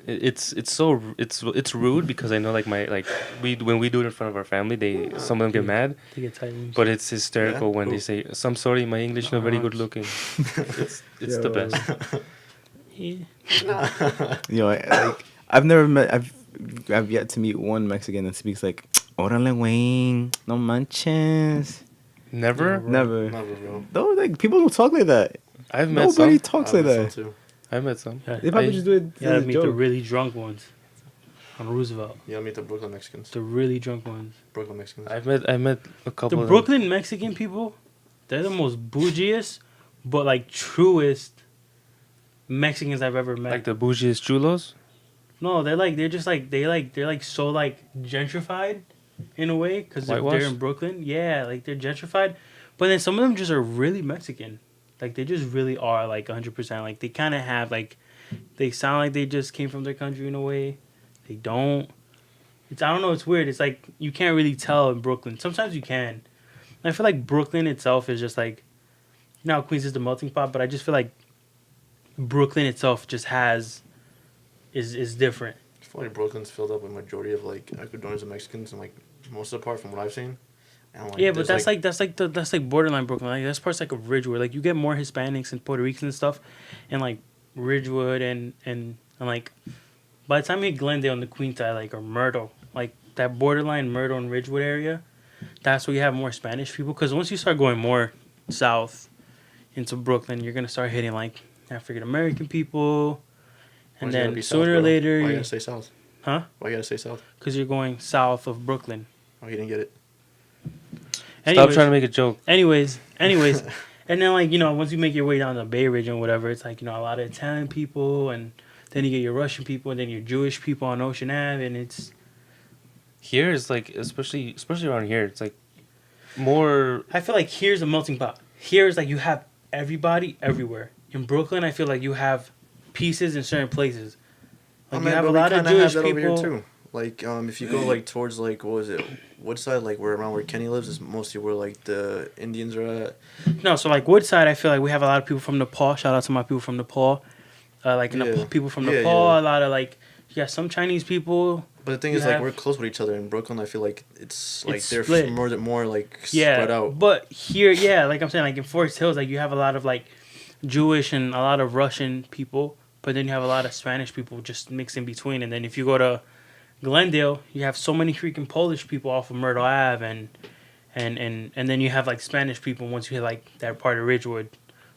it's rude because I know like when we do it in front of our family, some of them get mad, They get tired. but it's hysterical Yeah, when cool. they say, "So I'm sorry, my English not very good looking." It's the Yo. best. Yeah. You know, like I've never met. I've yet to meet one Mexican that speaks like, "Órale, güey, no manches." Never. Never. Never, bro. No, like people don't talk like that. I've met Nobody some. talks I like miss that. them too. I've met some. Yeah. They probably I- just do it. You gotta as a meet the joke. really drunk ones on Roosevelt. Yeah, meet the Brooklyn Mexicans. The really drunk ones. Brooklyn Mexicans. I met a couple. The of Brooklyn Mexican people, they're the most bougiest, but like truest Mexicans I've ever them. met. Like the bougiest chulos. No, they're so like gentrified in a way because they're Whitewashed? in Brooklyn. Yeah, like they're gentrified, but then some of them just are really Mexican. Like they just really are like 100%. Like they kind of have like, they sound like they just came from their country in a way. They don't. It's I don't know. It's weird. It's like you can't really tell in Brooklyn. Sometimes you can. I feel like Brooklyn itself is just like, you know how Queens is the melting pot, but I just feel like Brooklyn itself just is different. I feel like Brooklyn's filled up with majority of like Ecuadorians and Mexicans, and like most of the part from what I've seen. And, like, Yeah, but there's, that's like borderline Brooklyn. Like that's parts like of Ridgewood. Like you get more Hispanics and Puerto Ricans and stuff, and like Ridgewood and like by the time you hit Glendale and the Queen side, like or Myrtle, like that borderline Myrtle and Ridgewood area, that's where you have more Spanish people. Because once you start going more south into Brooklyn, you're gonna start hitting like African American people, and Why's it gotta then be south, sooner or bro? later, Why you gotta stay south? Huh? Why you gotta stay south? because you're going south of Brooklyn. Oh, he didn't get it. Stop Anyways- trying to make a joke. Anyways, and then like, you know, once you make your way down the Bay Ridge and whatever, it's like, you know, a lot of Italian people, and then you get your Russian people, and then your Jewish people on Ocean Ave, and it's Here is like, especially around here, it's like more. I feel like here's a melting pot. Here's like you have everybody everywhere. In Brooklyn, I feel like you have pieces in certain places. Like you have a lot of Jewish people. too. Like if you go like towards like what was it, Woodside, like where Kenny lives is mostly where like the Indians are at. No, so like Woodside, I feel like we have a lot of people from Nepal. Shout out to my people from Nepal. Yeah. People from Yeah, Nepal. yeah. A lot of like, you got some Chinese people. But the thing You is, like, have- we're close with each other in Brooklyn. I feel like it's like It's they're split. more like Yeah, spread out. but here, yeah, like I'm saying, like in Forest Hills, like you have a lot of like Jewish and a lot of Russian people, but then you have a lot of Spanish people just mixed in between. And then if you go to Glendale, you have so many freaking Polish people off of Myrtle Ave, and then you have like Spanish people once you hit like that part of Ridgewood.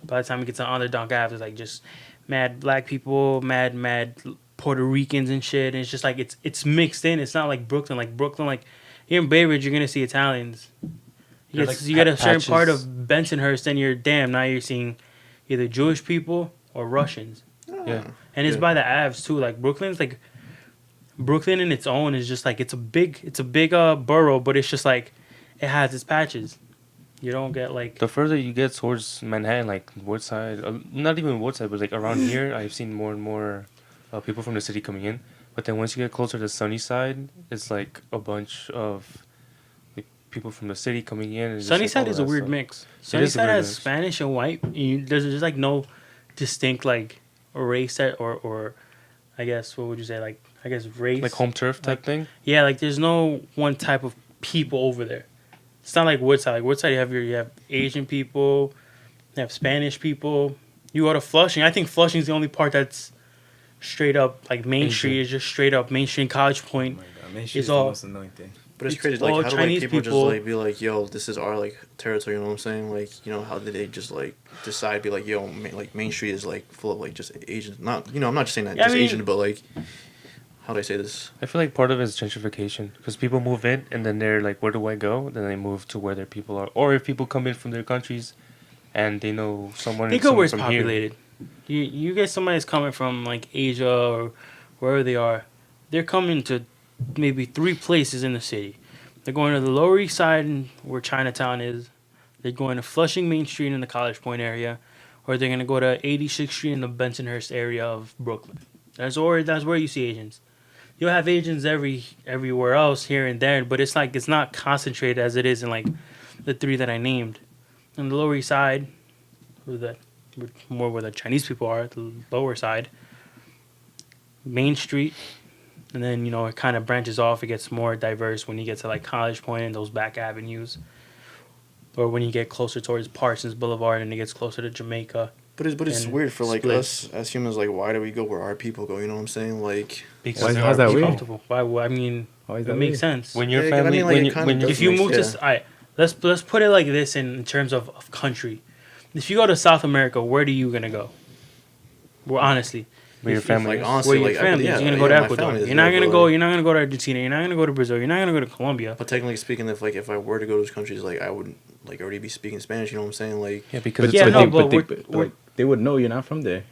By the time you get to Underdog Ave, there's like just mad black people, mad Puerto Ricans and shit. And it's just like it's mixed in. It's not like Brooklyn. Like Brooklyn, like here in Bay Ridge, you're gonna see Italians. You There's, get, like, you get a certain patches. part of Bensonhurst, and you're damn. Now you're seeing either Jewish people or Russians. Yeah. And it's Yeah. by the Avs too. Like Brooklyn in its own is just like it's a big borough, but it's just like it has its patches. You don't get like The further you get towards Manhattan, like Woodside, not even Woodside, but like around here, I've seen more and more people from the city coming in. But then once you get closer to Sunnyside, it's like a bunch of like, people from the city coming in. And just, like, Sunnyside all is a that weird stuff. mix. It is a Sunnyside weird has mix. Spanish and white. There's just like no distinct like race that or I guess what would you say like I guess race Like home turf type thing. Yeah, like there's no one type of people over there. It's not like Woodside. Like Woodside, you have Asian people, you have Spanish people. You go to Flushing. I think Flushing's the only part that's straight up like Main Asian. Street is just straight up Main Street College Point. Oh my god, man, It's she's the all- most annoying thing. But it's It's crazy. Like, all how do Chinese like people people. just like be like, yo, this is our like territory? You know what I'm saying? Like, you know, how did they just like decide? Be like, yo, like Main Street is like full of like just Asians. Not, you know, I'm not just saying that Yeah, I just mean- Asian, but like, how do I say this? I feel like part of it is gentrification because people move in and then they're like, where do I go? Then they move to where their people are. Or if people come in from their countries and they know someone, Think of where it's from here. populated. You get somebody that's coming from like Asia or wherever they are. They're coming to maybe 3 places in the city. They're going to the Lower East Side where Chinatown is. They're going to Flushing Main Street in the College Point area, or they're gonna go to 86th Street in the Bensonhurst area of Brooklyn. That's where you see Asians. You'll have Asians everywhere else here and there, but it's like it's not concentrated as it is in like the 3 that I named. On the Lower East Side, more where the Chinese people are, the lower side, Main Street, and then you know it kind of branches off. It gets more diverse when you get to like College Point and those back avenues, or when you get closer towards Parsons Boulevard and it gets closer to Jamaica. But it's And weird for like split. us as humans. Like, why do we go where our people go? You know what I'm saying? Like, Because Why- there how's are that people- weird? Comfortable. Why? I mean, Why is it that makes weird? sense. When your Yeah, I family, mean, like, when it you, kinda when does you, If you makes- move yeah. to, alright, let's put it like this in terms of country. If you go to South America, where are you gonna go? Well, honestly, where your if- family like is. honestly, where like your family yeah, is. You're gonna go to my Ecuador. family is You're not there, gonna but, go. like- You're not gonna go to Argentina. You're not gonna go to Brazil. You're not gonna go to Colombia. But technically speaking, if I were to go to those countries, like I would like already be speaking Spanish. You know what I'm saying? Like, Yeah, because But it's Yeah, like no, you- but they would know you're not from there.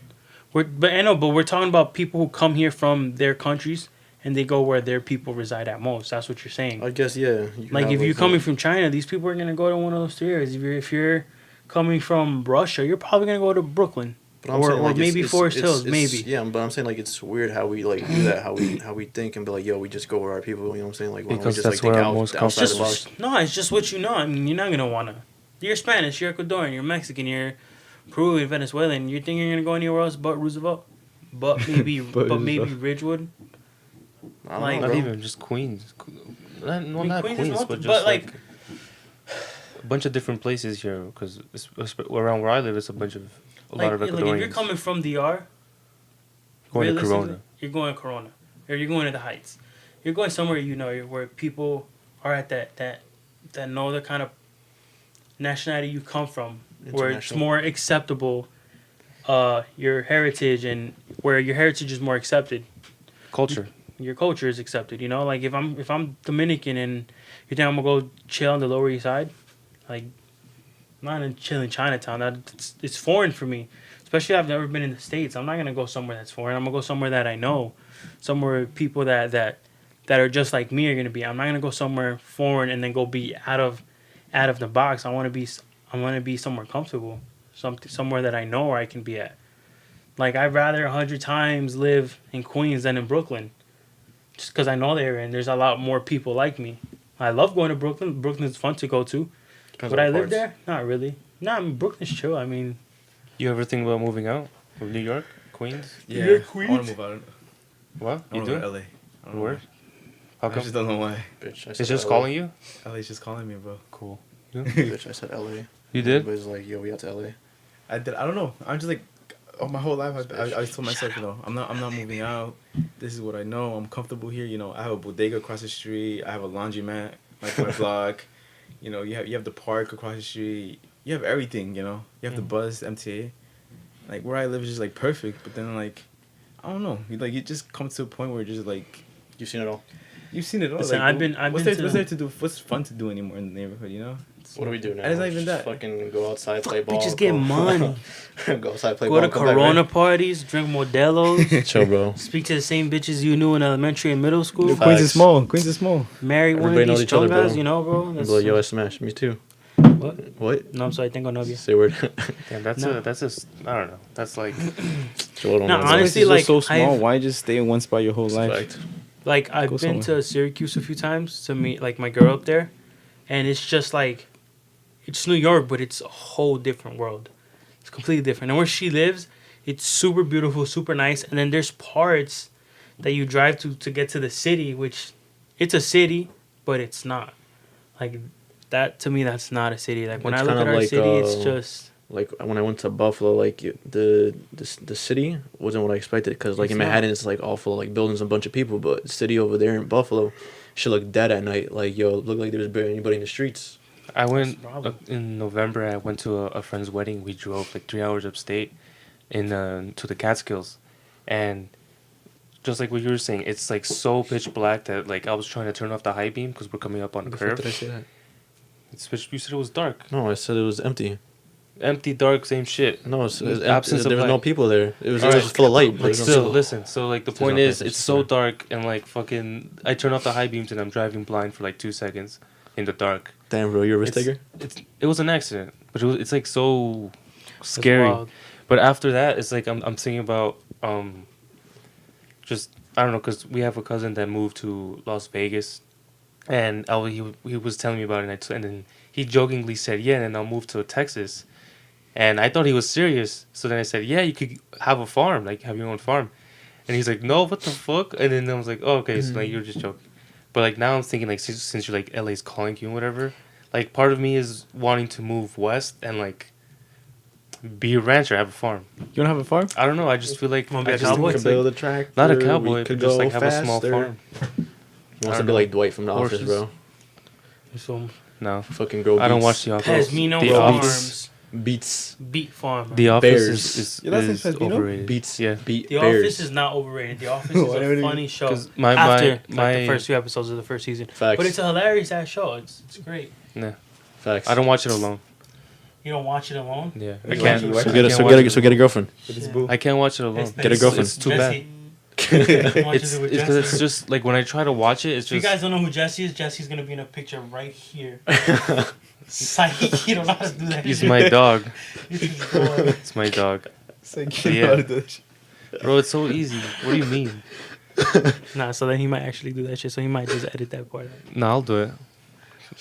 But I know, but we're talking about people who come here from their countries and they go where their people reside at most. That's what you're saying. I guess yeah. Like if you're coming from China, these people are gonna go to one of those 3 areas. If you're coming from Russia, you're probably gonna go to Brooklyn. But I'm Or- saying, or like, maybe Forest Hills, maybe. Yeah, but I'm saying like it's weird how we like do that, how we think and be like, yo, we just go where our people. You know what I'm saying? Like, why don't we Because just that's like think where out, I'm most outside the box? comfortable. No, it's just what you know. I mean, you're not gonna wanna. You're Spanish. You're Ecuadorian. You're Mexican. You're Peruvian, Venezuelan. You think you're gonna go anywhere else but Roosevelt? But maybe, but maybe Roosevelt. Ridgewood. I don't Like- know, Not bro. even just Queens. Well, I mean, not Queens is Queens, one but thing, just but, like a bunch of different places here. Because around where I live, it's a bunch of a lot of Like if you're Ecuadorians coming from DR, going to realistically, Corona. you're going to Corona, or you're going to the Heights. You're going somewhere you know where people are at that know the kind of nationality you come from, where it's International. more acceptable. Your heritage and where your heritage is more accepted. Culture. Your culture is accepted. You know, like if I'm Dominican and you think I'm gonna go chill on the Lower East Side, like I'm not gonna chill in Chinatown. It's foreign for me, especially if I've never been in the States. I'm not gonna go somewhere that's foreign. I'm gonna go somewhere that I know, somewhere people that are just like me are gonna be. I'm not gonna go somewhere foreign and then go be out of the box. I want to be somewhere comfortable, somewhere that I know where I can be at. Like I'd rather 100 times live in Queens than in Brooklyn. Just because I know the area and there's a lot more people like me. I love going to Brooklyn. Brooklyn's fun to go to. Depends Would on I what live parts. there? Not really. No, I mean, Brooklyn's chill. I mean, You ever think about moving out of New York, Queens? Yeah, You're I want Queens? to move out. What I you want to go do? to LA. I don't know Where? why. How I come? just don't know why. Bitch, I It's said just LA. calling you. LA's just calling me, bro. Cool. Bitch, I said LA. You did? Everybody's like, yo, we out to LA. I don't know. I'm just like, my whole life, I told myself, you know, I'm not moving out. This is what I know. I'm comfortable here. You know, I have a bodega across the street. I have a laundromat, like my block. You know, you have the park across the street. You have everything. You know, you have the bus, MTA. Like where I live is just like perfect. But then like, I don't know. You just come to a point where you're just like, You've seen it all. you've seen it all. Listen, like, I've been what's to- there to do? What's fun to do anymore in the neighborhood? You know. What do we do now? And it's not even Just that. Fucking go outside, play ball. bitches get money. Go outside, play Go ball. to Corona parties, drink Modelo's, Chill, bro. speak to the same bitches you knew in elementary and middle school. Facts. Queens is small. Queens is small. Marry one Everybody of knows these each other, chongas, bro. you know, bro. Be That's, like, yo, I smash. Me too. What? No, I'm sorry. Tengo novia. Say word. Damn, that's No. a I don't know. That's like Joel don't No, know. honestly, Places are like, so small. I've- Why just stay in one spot your whole life? Fact. Like I've Go been somewhere. to Syracuse a few times to meet like my girl up there, and it's just like, it's New York, but it's a whole different world. It's completely different. And where she lives, it's super beautiful, super nice. And then there's parts that you drive to get to the city, which it's a city, but it's not. Like that to me, that's not a city. Like when It's I look kinda at our like, city, it's just Like when I went to Buffalo, like the city wasn't what I expected because like It's in not. Manhattan it's like all full of like buildings and a bunch of people, but the city over there in Buffalo should look dead at night. Like yo, it looked like there was barely anybody in the streets. I went the problem. in November. I went to a friend's wedding. We drove like 3 hours upstate in to the Catskills, and just like what you were saying, it's like so pitch black that like I was trying to turn off the high beam because we're coming up on a The fuck curve. did I say that? It's pitch. You said it was dark, No, I said it was empty. empty, dark, same shit. No, it was Absence of there was no light. people there. It was Alright. just full of light. But There's no still, people. listen. So like the There's point no is, place, it's it's so fine. dark and like fucking. I turn off the high beams and I'm driving blind for like 2 seconds in the dark. Damn, bro, you're a risk It's- taker. It was an accident, but it's like so it's scary. wild. But after that, it's like I'm thinking about just I don't know, because we have a cousin that moved to Las Vegas, and he was telling me about it, and then he jokingly said, "Yeah, and then I'll move to Texas," and I thought he was serious. So then I said, "Yeah, you could have a farm, like have your own farm," and he's like, "No, what the fuck?" And then I was like, "Oh, okay, so like you're just joking," but like now I'm thinking like since you're like LA's calling you and whatever, like part of me is wanting to move west and like be a rancher, have a farm. You don't have a farm? I don't know. I just feel like Wanna be I a just cowboy? think could it's like, build a tractor. not a we cowboy, could but just go like have a small faster. farm. He wants I to don't be know. like Dwight from The Horses. Office, bro. So No, Fucking grow. I don't beets. watch The Office. Pasmino The Office. Farms, Beets. Beat Farm. The Office Bears. is Your last name's is Pasmino? overrated. Beets. Yeah. Beat The Bears. Office is not overrated. The Office Why is don't a you- funny show. 'Cause After my the first 2 episodes of the first season, Facts. but it's a hilarious ass show. It's great. Facts. I don't watch it alone. You don't watch it alone. Yeah, I You can't. watch it- So I get a can't so watch get it a so get a girlfriend. With this Yeah. boo. I can't watch it alone. It's- Get a girlfriend. It's too bad. It's It's because it's just like when I try to watch it, it's If you just guys don't know who Jesse is, Jesse's gonna be in a picture right here. Psych, you don't know how to do that. he's shit. my dog. This is boy. It's my dog, It's like, Yeah. you know how to do that shit. bro. It's so easy. What do you mean? Nah, so then he might actually do that shit. So he might just edit that part. No, I'll do it.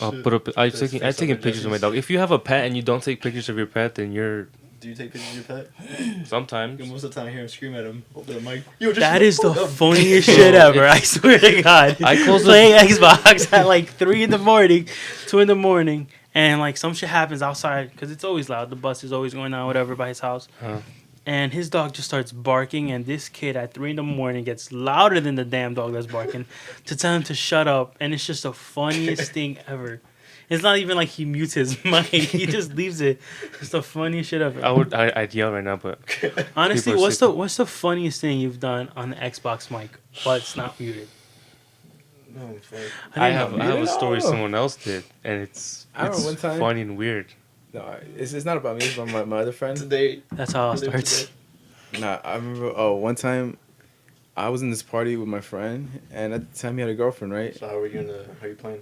I'll put up. I've taken pictures of my dog. If you have a pet and you don't take pictures of your pet, then you're Do you take pictures of your pet? sometimes. Most of the time I hear him scream at him over the mic. That is the funniest shit ever. I swear to God. I close the- playing Xbox at like 3 in the morning, 2 in the morning, and like some shit happens outside because it's always loud. The bus is always going on, whatever, by his house. Huh. And his dog just starts barking, and this kid at 3 in the morning gets louder than the damn dog that's barking to tell him to shut up. And it's just the funniest thing ever. It's not even like he mutes his mic; he just leaves it. It's the funniest shit ever. I'd yell right now, but Honestly, people are sleeping. what's the funniest thing you've done on the Xbox mic, but it's not muted? I have didn't know. a Muted? story Oh. someone else did, and it's I remember one time- funny and weird. No, it's not about me. It's about my other friend. Today. That's how it starts. Nah, I remember. Oh, one time, I was in this party with my friend, and at the time he had a girlfriend, right? So how are you gonna? How are you playing?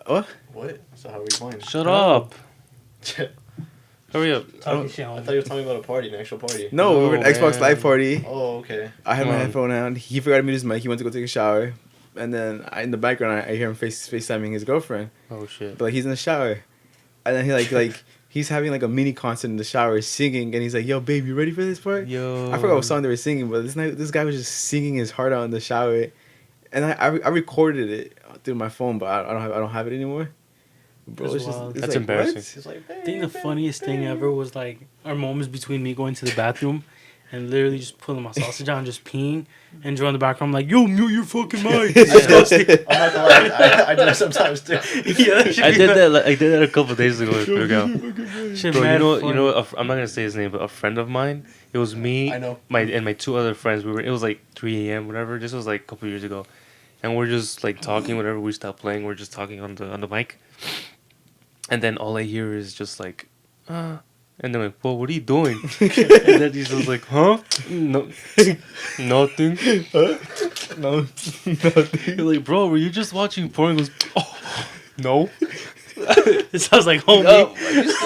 What? What? So how are you playing? Shut up! Hurry up! Talking shit I on thought you were telling me about a party, an actual party. No, we were at Oh, Xbox man. Live party. Oh, okay. I had Come my on. headphone on. He forgot to mute his mic. He went to go take a shower, and then in the background, I hear him FaceTiming his girlfriend. Oh shit! But like he's in the shower, and then he like he's having like a mini concert in the shower, singing, and he's like, "Yo, babe, you ready for this part?" Yo, I forgot what song they were singing, but this guy was just singing his heart out in the shower, and I recorded it through my phone, but I don't have it anymore. Bro, That's it's just wild. it's That's like, embarrassing. what? He's like, I think the funniest thing ever was like our moments between me going to the bathroom and literally just pulling my sausage out and just peeing and Joe in the background like, yo, mute your fucking mic. It's disgusting. I'm not gonna lie. I do that sometimes too. Yeah, that should I be did like- that. I did that a couple days ago. There we go. shit Bro, mad you funny. know. I'm not gonna say his name, but a friend of mine. It was me, I know. my 2 other friends. It was like 3 a.m. whatever. This was like a couple years ago, and we're just like talking. Whenever we stop playing, we're just talking on the mic, and then all I hear is just like, and then like, whoa, what are you doing? And then he's just like, huh? No, nothing. No, nothing. You're like, bro, were you just watching porn? He goes, oh. No. It sounds like homie. Oh, why'd you say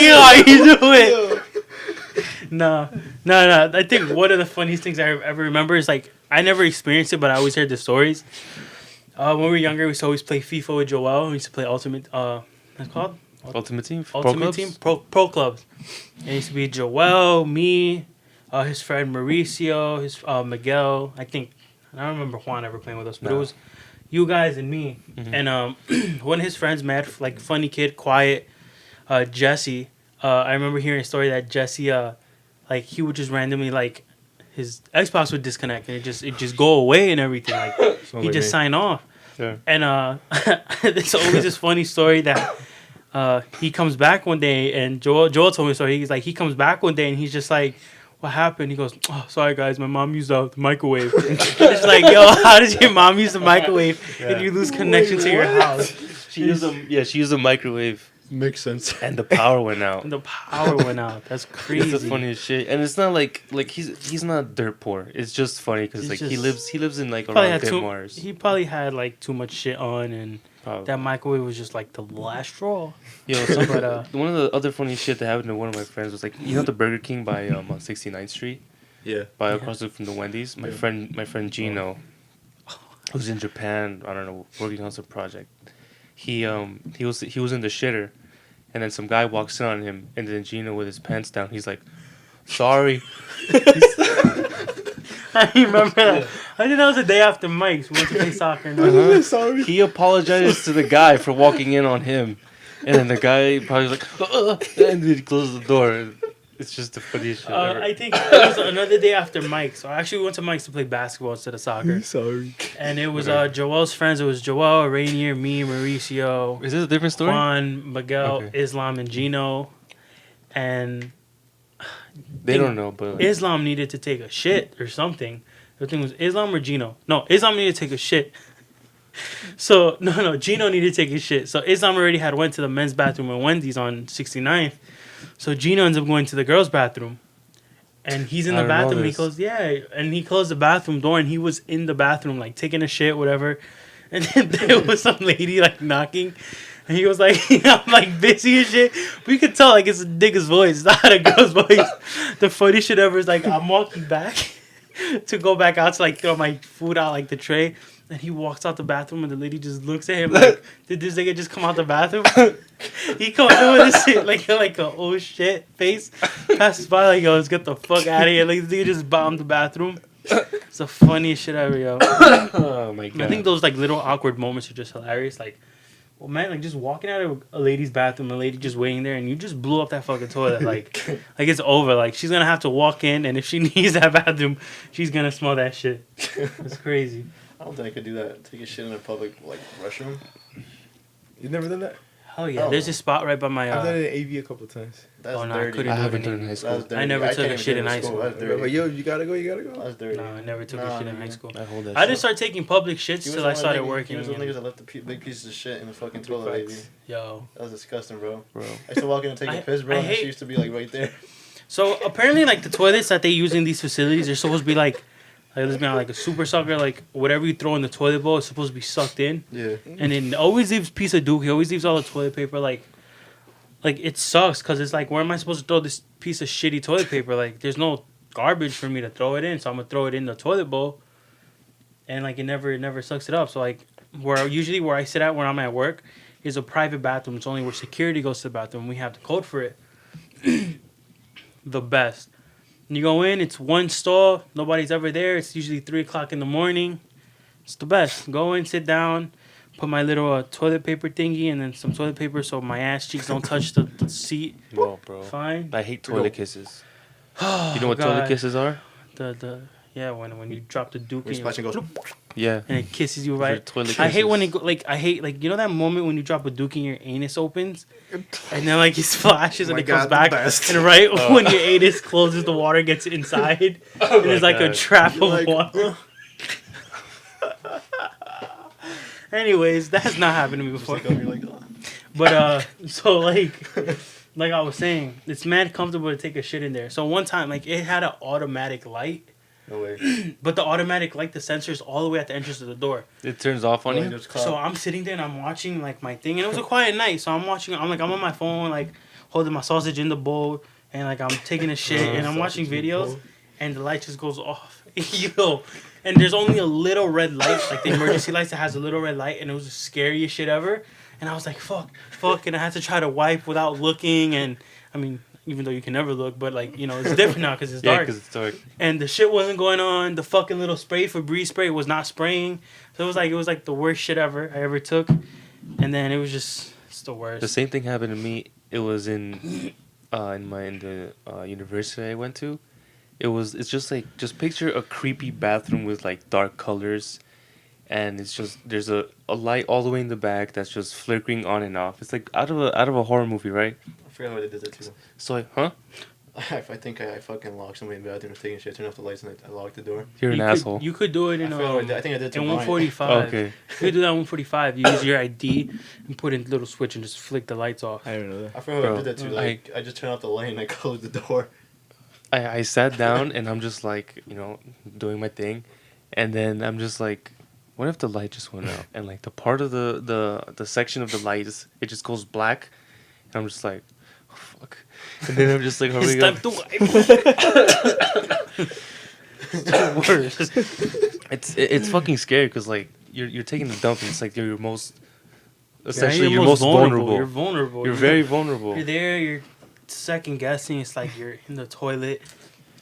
that? How you doing? No. I think one of the funniest things I ever remember is like I never experienced it, but I always heard the stories. When we were younger, we used to always play FIFA with Joel. We used to play Ultimate. What's it called? Ultimate Team? Ultimate Team? Pro clubs. And it used to be Joel, me, his friend Mauricio, his Miguel. I don't remember Juan ever playing with us, but it was you guys and me. Mm-hmm. And one of his friends, mad like funny kid, quiet, Jesse. I remember hearing a story that Jesse, like he would just randomly like his Xbox would disconnect and it just go away and everything. Like he just sign off. Yeah. And it's always this funny story that he comes back one day and Joel told me a story. He's like he comes back one day and he's just like, what happened? He goes, oh, sorry guys, my mom used the microwave. It's like, yo, how does your mom use the microwave and you lose connection to your house? She used a microwave. Makes sense. And the power went out. That's crazy. It's the funniest shit. And it's not like he's not dirt poor. It's just funny because like he lives in like around Mars. He probably had like too much shit on and that microwave was just like the last straw. Yo, but one of the other funny shit that happened to one of my friends was like the Burger King by on 69th Street. Yeah. Across from the Wendy's. My friend Gino, who's in Japan, I don't know, working on some project. He was in the shitter, and then some guy walks in on him, and then Gino with his pants down, he's like, "Sorry." I remember that. I think that was the day after Mike's. We went to play soccer. Sorry. He apologizes to the guy for walking in on him, and then the guy probably was like, and then he closes the door. It's just the funniest shit ever. I think it was another day after Mike's. So actually, we went to Mike's to play basketball instead of soccer. Sorry. And it was Joel's friends. It was Joel, Rainier, me, Mauricio. Is this a different story? Juan, Miguel, Islam, and Gino. And they don't know, but Islam needed to take a shit or something. The thing was Islam or Gino. No, Islam needed to take a shit. So no, Gino needed to take a shit. So Islam already had went to the men's bathroom at Wendy's on 69th. So Gino ends up going to the girls' bathroom, and he's in the bathroom. And he goes, and he closed the bathroom door, and he was in the bathroom like taking a shit, whatever. And then there was some lady like knocking, and he was like, "I'm like busy and shit." But you could tell like it's a nigga's voice, it's not a girl's voice. The funny shit ever is like I'm walking back to go back out to like throw my food out like the tray. And he walks out the bathroom, and the lady just looks at him like, "Did this nigga just come out the bathroom?" He comes in with this shit like a oh shit face, passes by like, "Yo, let's get the fuck out of here!" Like this nigga just bombed the bathroom. It's the funniest shit ever, yo. Oh my god! I think those like little awkward moments are just hilarious. Like, well, man, like just walking out of a lady's bathroom, a lady just waiting there, and you just blew up that fucking toilet. Like it's over. Like she's gonna have to walk in, and if she needs that bathroom, she's gonna smell that shit. It's crazy. I don't think I could do that. Take a shit in a public like restroom. You never done that? Hell yeah! There's this spot right by my. I've done it in AV a couple of times. That's no, dirty. I haven't done it in high school. I never took a shit in high school. That's dirty. But yo, you gotta go. That's dirty. No, I never took a shit in high school. I didn't start taking public shits till I started working. He was one of the niggas that left the big pieces of shit in the fucking toilet, baby. Yo. That was disgusting, bro. I used to walk in and take a piss, bro, and she used to be like right there. So apparently, like the toilets that they use in these facilities, they're supposed to be like let's be honest, like a super sucker, like whatever you throw in the toilet bowl is supposed to be sucked in. Yeah. And it always leaves a piece of dookie. Always leaves all the toilet paper. Like it sucks because it's like, where am I supposed to throw this piece of shitty toilet paper? Like there's no garbage for me to throw it in, so I'm gonna throw it in the toilet bowl. And like it never sucks it up. So like where I sit at when I'm at work is a private bathroom. It's only where security goes to the bathroom. We have the code for it. The best. You go in, it's one stall, nobody's ever there. It's usually 3:00 in the morning. It's the best. Go in, sit down, put my little toilet paper thingy, and then some toilet paper so my ass cheeks don't touch the seat. No, bro. Fine. I hate toilet kisses. You know what toilet kisses are? When you drop the dookie and splash and goes. Yeah. And it kisses you right. I hate when it go, you know that moment when you drop a dookie and your anus opens, and then like it splashes and it comes back, and right when your anus closes, the water gets inside, and there's like a trap of water. Anyways, that has not happened to me before. But so like I was saying, it's mad comfortable to take a shit in there. So one time, like it had an automatic light. No way. But the automatic light, the sensor is all the way at the entrance of the door. It turns off on you. So I'm sitting there and I'm watching like my thing, and it was a quiet night. So I'm watching. I'm on my phone, like holding my sausage in the bowl, and like I'm taking a shit, and I'm watching videos, and the light just goes off. Yo, and there's only a little red light, like the emergency lights that has a little red light, and it was the scariest shit ever. And I was like, fuck, and I had to try to wipe without looking, and I mean, even though you can never look, but like, you know, it's different now because it's dark. Yeah, because it's dark. And the shit wasn't going on. The fucking little Febreze spray was not spraying. So it was like the worst shit I ever took. And then it's the worst. The same thing happened to me. It was in the university I went to. It's just picture a creepy bathroom with like dark colors, and it's just there's a light all the way in the back that's just flickering on and off. It's like out of a horror movie, right? I forgot how they did that too. So like, huh? I think I fucking locked somebody in the bathroom taking shit. Turned off the lights and I locked the door. You're an asshole. You could do it in I think I did. in 145. Okay. You could do that in 145. You use your ID and put in the little switch and just flick the lights off. I didn't know that. I forgot how I did that too. Like I just turned off the light and I closed the door. I sat down and I'm just like, you know, doing my thing, and then I'm just like, what if the light just went out and like the part of the section of the lights it just goes black, and I'm just like, oh, fuck, and then I'm just like, hurry up. It's fucking scary because like you're taking the dump and it's like you're most essentially you're most vulnerable. You're vulnerable. You're very vulnerable. You're there. You're second guessing. It's like you're in the toilet.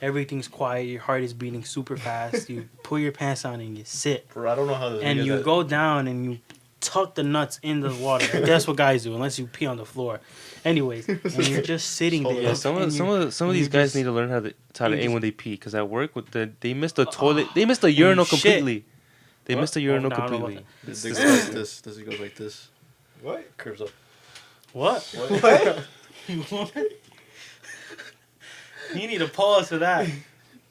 Everything's quiet. Your heart is beating super fast. You pull your pants on and you sit. Bro, I don't know how this. And you go down and you tuck the nuts in the water. That's what guys do, unless you pee on the floor. Anyways, and you're just sitting there. Yeah, some of these guys need to learn how to aim when they pee. Because at work, they missed the toilet. They missed the urinal completely. They missed the urinal completely. This goes like this. This goes like this. What? Curves up. What? What? You need a pause for that.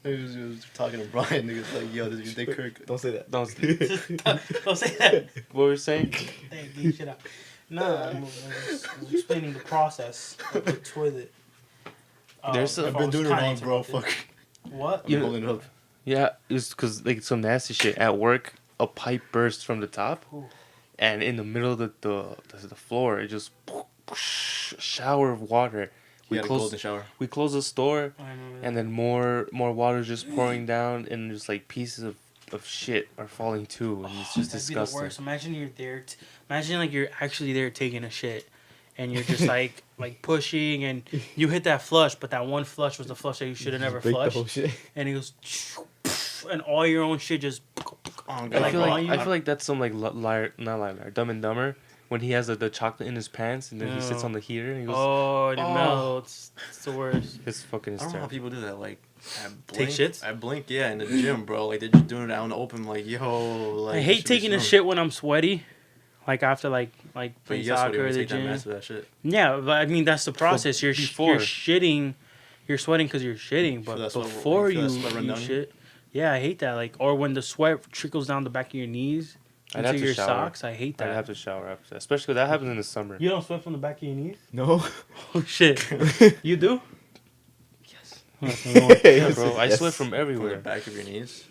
I was talking to Brian. He was like, "Yo, this is your dick Kirk." Don't say that. Don't say that. What were you saying? Hey, get shit out. No, I was explaining the process of the toilet. I've been doing it wrong, bro. Fuck. What? I'm holding it up. Yeah, it was because like some nasty shit at work. A pipe burst from the top, and in the middle of the floor, it just shower of water. We closed the shower. We closed the store, and then more water just pouring down, and just like pieces of shit are falling too, and it's just disgusting. That'd be the worst. Imagine you're there. Imagine like you're actually there taking a shit, and you're just like pushing, and you hit that flush, but that one flush was the flush that you should have never flushed. The whole shit. And it goes, and all your own shit just. I feel like that's some like Dumb and Dumber. When he has the chocolate in his pants and then he sits on the heater and he goes, it melts. It's the worst. It's fucking hysterical. I don't know how people do that. Like, take shits? I blink, yeah, in the gym, bro. Like, they're just doing it out in the open. Like, yo, like. I hate taking a shit when I'm sweaty. Like, after, like playing soccer or the gym. That shit. Yeah, but I mean, that's the process. You're shitting. You're sweating because you're shitting. But before you shit. Yeah, I hate that. Like, or when the sweat trickles down the back of your knees. Into your socks, I hate that. I'd have to shower after that, especially that happens in the summer. You don't sweat from the back of your knees? No. Oh shit, you do? Yes. Yeah, bro. I sweat from everywhere. From the back of your knees.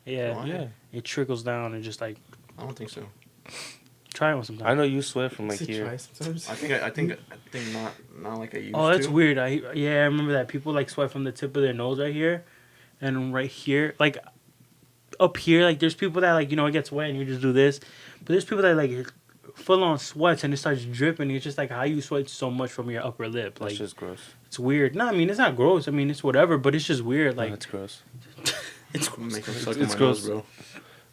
Yeah. Yeah. It trickles down and just like. I don't think so. Try one sometime. I know you sweat from like here. I think not like I used to. Oh, that's weird. I remember that people like sweat from the tip of their nose right here, and right here, like. Up here, like there's people that like it gets wet and you just do this, but there's people that like full on sweats and it starts dripping. It's just like how you sweat so much from your upper lip. Like that's just gross. It's weird. No, I mean it's not gross. I mean it's whatever, but it's just weird. Like it's gross. It's gross. It's gross, bro.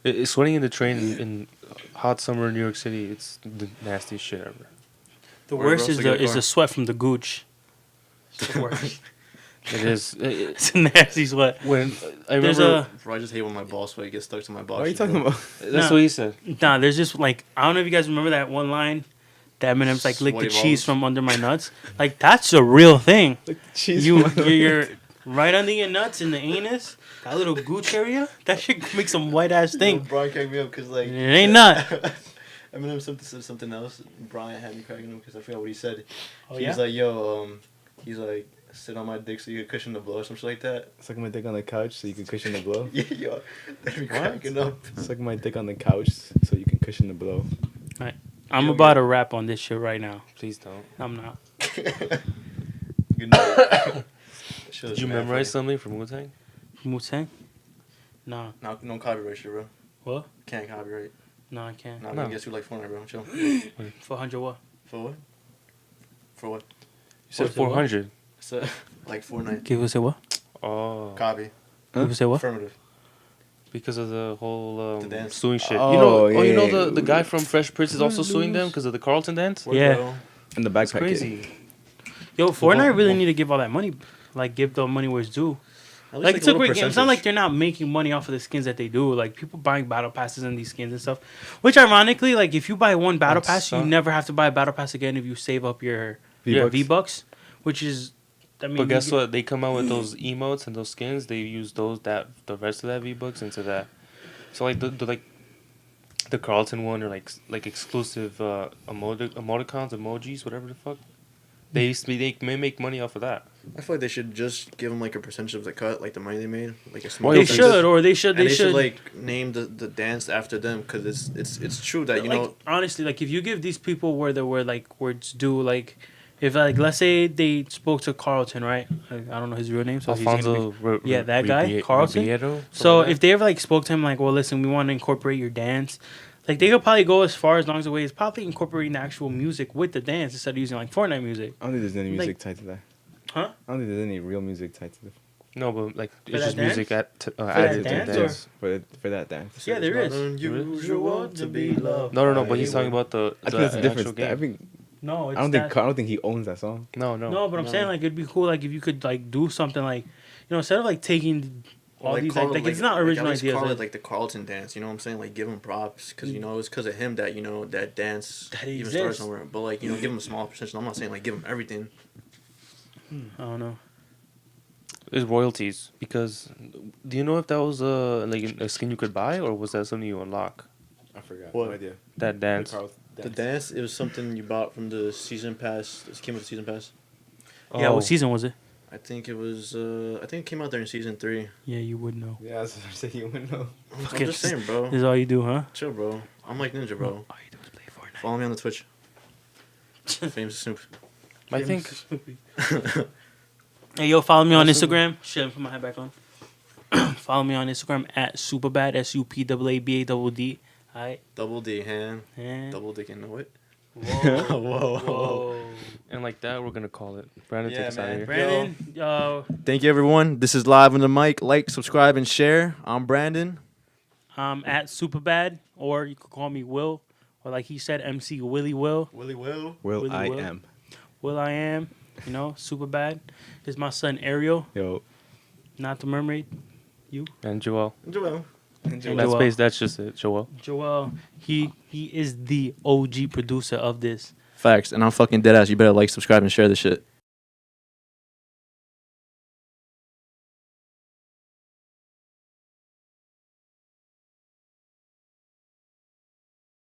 It's sweating in the train in hot summer in New York City. It's the nastiest shit ever. The worst is the sweat from the gooch. It's the worst. It is. It's a nasty sweat. When I remember, I just hate when my ball sweat gets stuck to my box. What are you talking about? That's what he said. Nah, there's just like I don't know if you guys remember that one line. That Eminem's like lick the cheese from under my nuts. Like that's a real thing. You're right under your nuts in the anus. That little gooch area. That shit makes some white ass thing. Brian cracked me up because like it ain't not. Eminem said something else. Brian had me cracking him because I forgot what he said. Oh, He was like, "Yo, he's like." Sit on my dick so you can cushion the blow or something like that. Suck my dick on the couch so you can cushion the blow. Yeah, yo, that'd be cracking up. Suck my dick on the couch so you can cushion the blow. I'm about to rap on this shit right now. Please don't. I'm not. Good night. Did you memorize something from Wu-Tang? Wu-Tang? Nah. No copyright shit, bro. What? Can't copyright. No, I can't. Nah, No. I guess you like Fortnite, bro. Chill. 400 what? For what? For what? You said 400. So, like Fortnite. Give us a what? Oh. Copy. Give us a what? Affirmative. Because of the whole The dance. suing shit. Oh, you know yeah. the guy from Fresh Prince is also suing them because of the Carlton dance? Yeah. Bro. And the That's backpack. crazy. Yo, Fortnite really need to give all that money. Like, give the money where it's due. At least Like, it's a little great game. It's not percentage. like they're not making money off of the skins that they do. Like, people buying battle passes and these skins and stuff. Which, ironically, like, if you buy one battle That pass, you sucks. never have to buy a battle pass again if you save up your V-Bucks. V-Bucks. Which is, I mean... But guess what? They come out with those emotes and those skins. They use the rest of that V-Bucks into that. So like the Carlton one or like exclusive emoticons, emojis, whatever the fuck. They may make money off of that. I feel like they should just give them like a percentage of the cut, like the money they made, like a small. They percentage. should, or they should, And they should. like name the dance after them because it's true that you like, know. honestly, like, if you give these people where it's due, like, if, like, let's say they spoke to Carlton, right? Like, I don't know his real name, so he's gonna be... Alfonso. Yeah, that guy, Carlton. Ribeiro, So something if they ever like spoke to him like, well, listen, we want to incorporate your dance, like they could probably go as far as long as the way is probably incorporating the actual music with the dance instead of using like Fortnite music. I don't think there's any music Like- tied to that. Huh? I don't think there's any real music tied to that. no, but like For it's that just music dance? added to the dance, dance. For that dance. Yeah, there is. Unusual to be loved. No, but he's talking about the I think that's the actual difference. game. I think No, it's I don't that. think he owns that song. No. No, but I'm saying like it'd be cool like if you could like do something like, you know, instead of like taking all these like it's not original at least ideas. Call like- it like the Carlton dance. You know what I'm saying? Like give him props because you know it's because of him that you know that dance That even started exists. somewhere. But like you know, give him a small percentage. I'm not saying like give him everything. I don't know. It's royalties because do you know if that was like a skin you could buy or was that something you unlock? I forgot. What? No idea. That dance. The dance it was something you bought from the season pass. It came with the season pass. Yeah, Oh. what season was it? I think it was. I think it came out during season 3. Yeah, you would know. Yeah, that's what I'm saying. You wouldn't know. I'm Okay, just saying, bro. This is all you do, huh? Chill, bro. I'm like Ninja, bro. All you do is play Fortnite. Follow me on the Twitch. Famous Snoop. I think Hey, yo, follow me on Also- Instagram. Shit, put my hat back on. Follow me on Instagram at Superbad, SUPAABADD. Alright. Double D hand. And Double dick in the what? whoa. Whoa. Whoa. and like that we're gonna call it. Brandon Yeah, take us out of man. here. Brandon, yo, Thank you, everyone. This is Live on the Mic. Like, subscribe, and share. I'm Brandon. I'm at Superbad, or you could call me Will, or like he said, MC Willie Will. Willie Will. Will Willie I Will. am. Will I am, you know, Superbad. This is my son Ariel, Yo. not the mermaid. And Joel. Joel. And That Joel. space, that's just it. Joel. Joel, he is the OG producer of this. Facts. And I'm fucking dead ass. You better like, subscribe, and share this shit.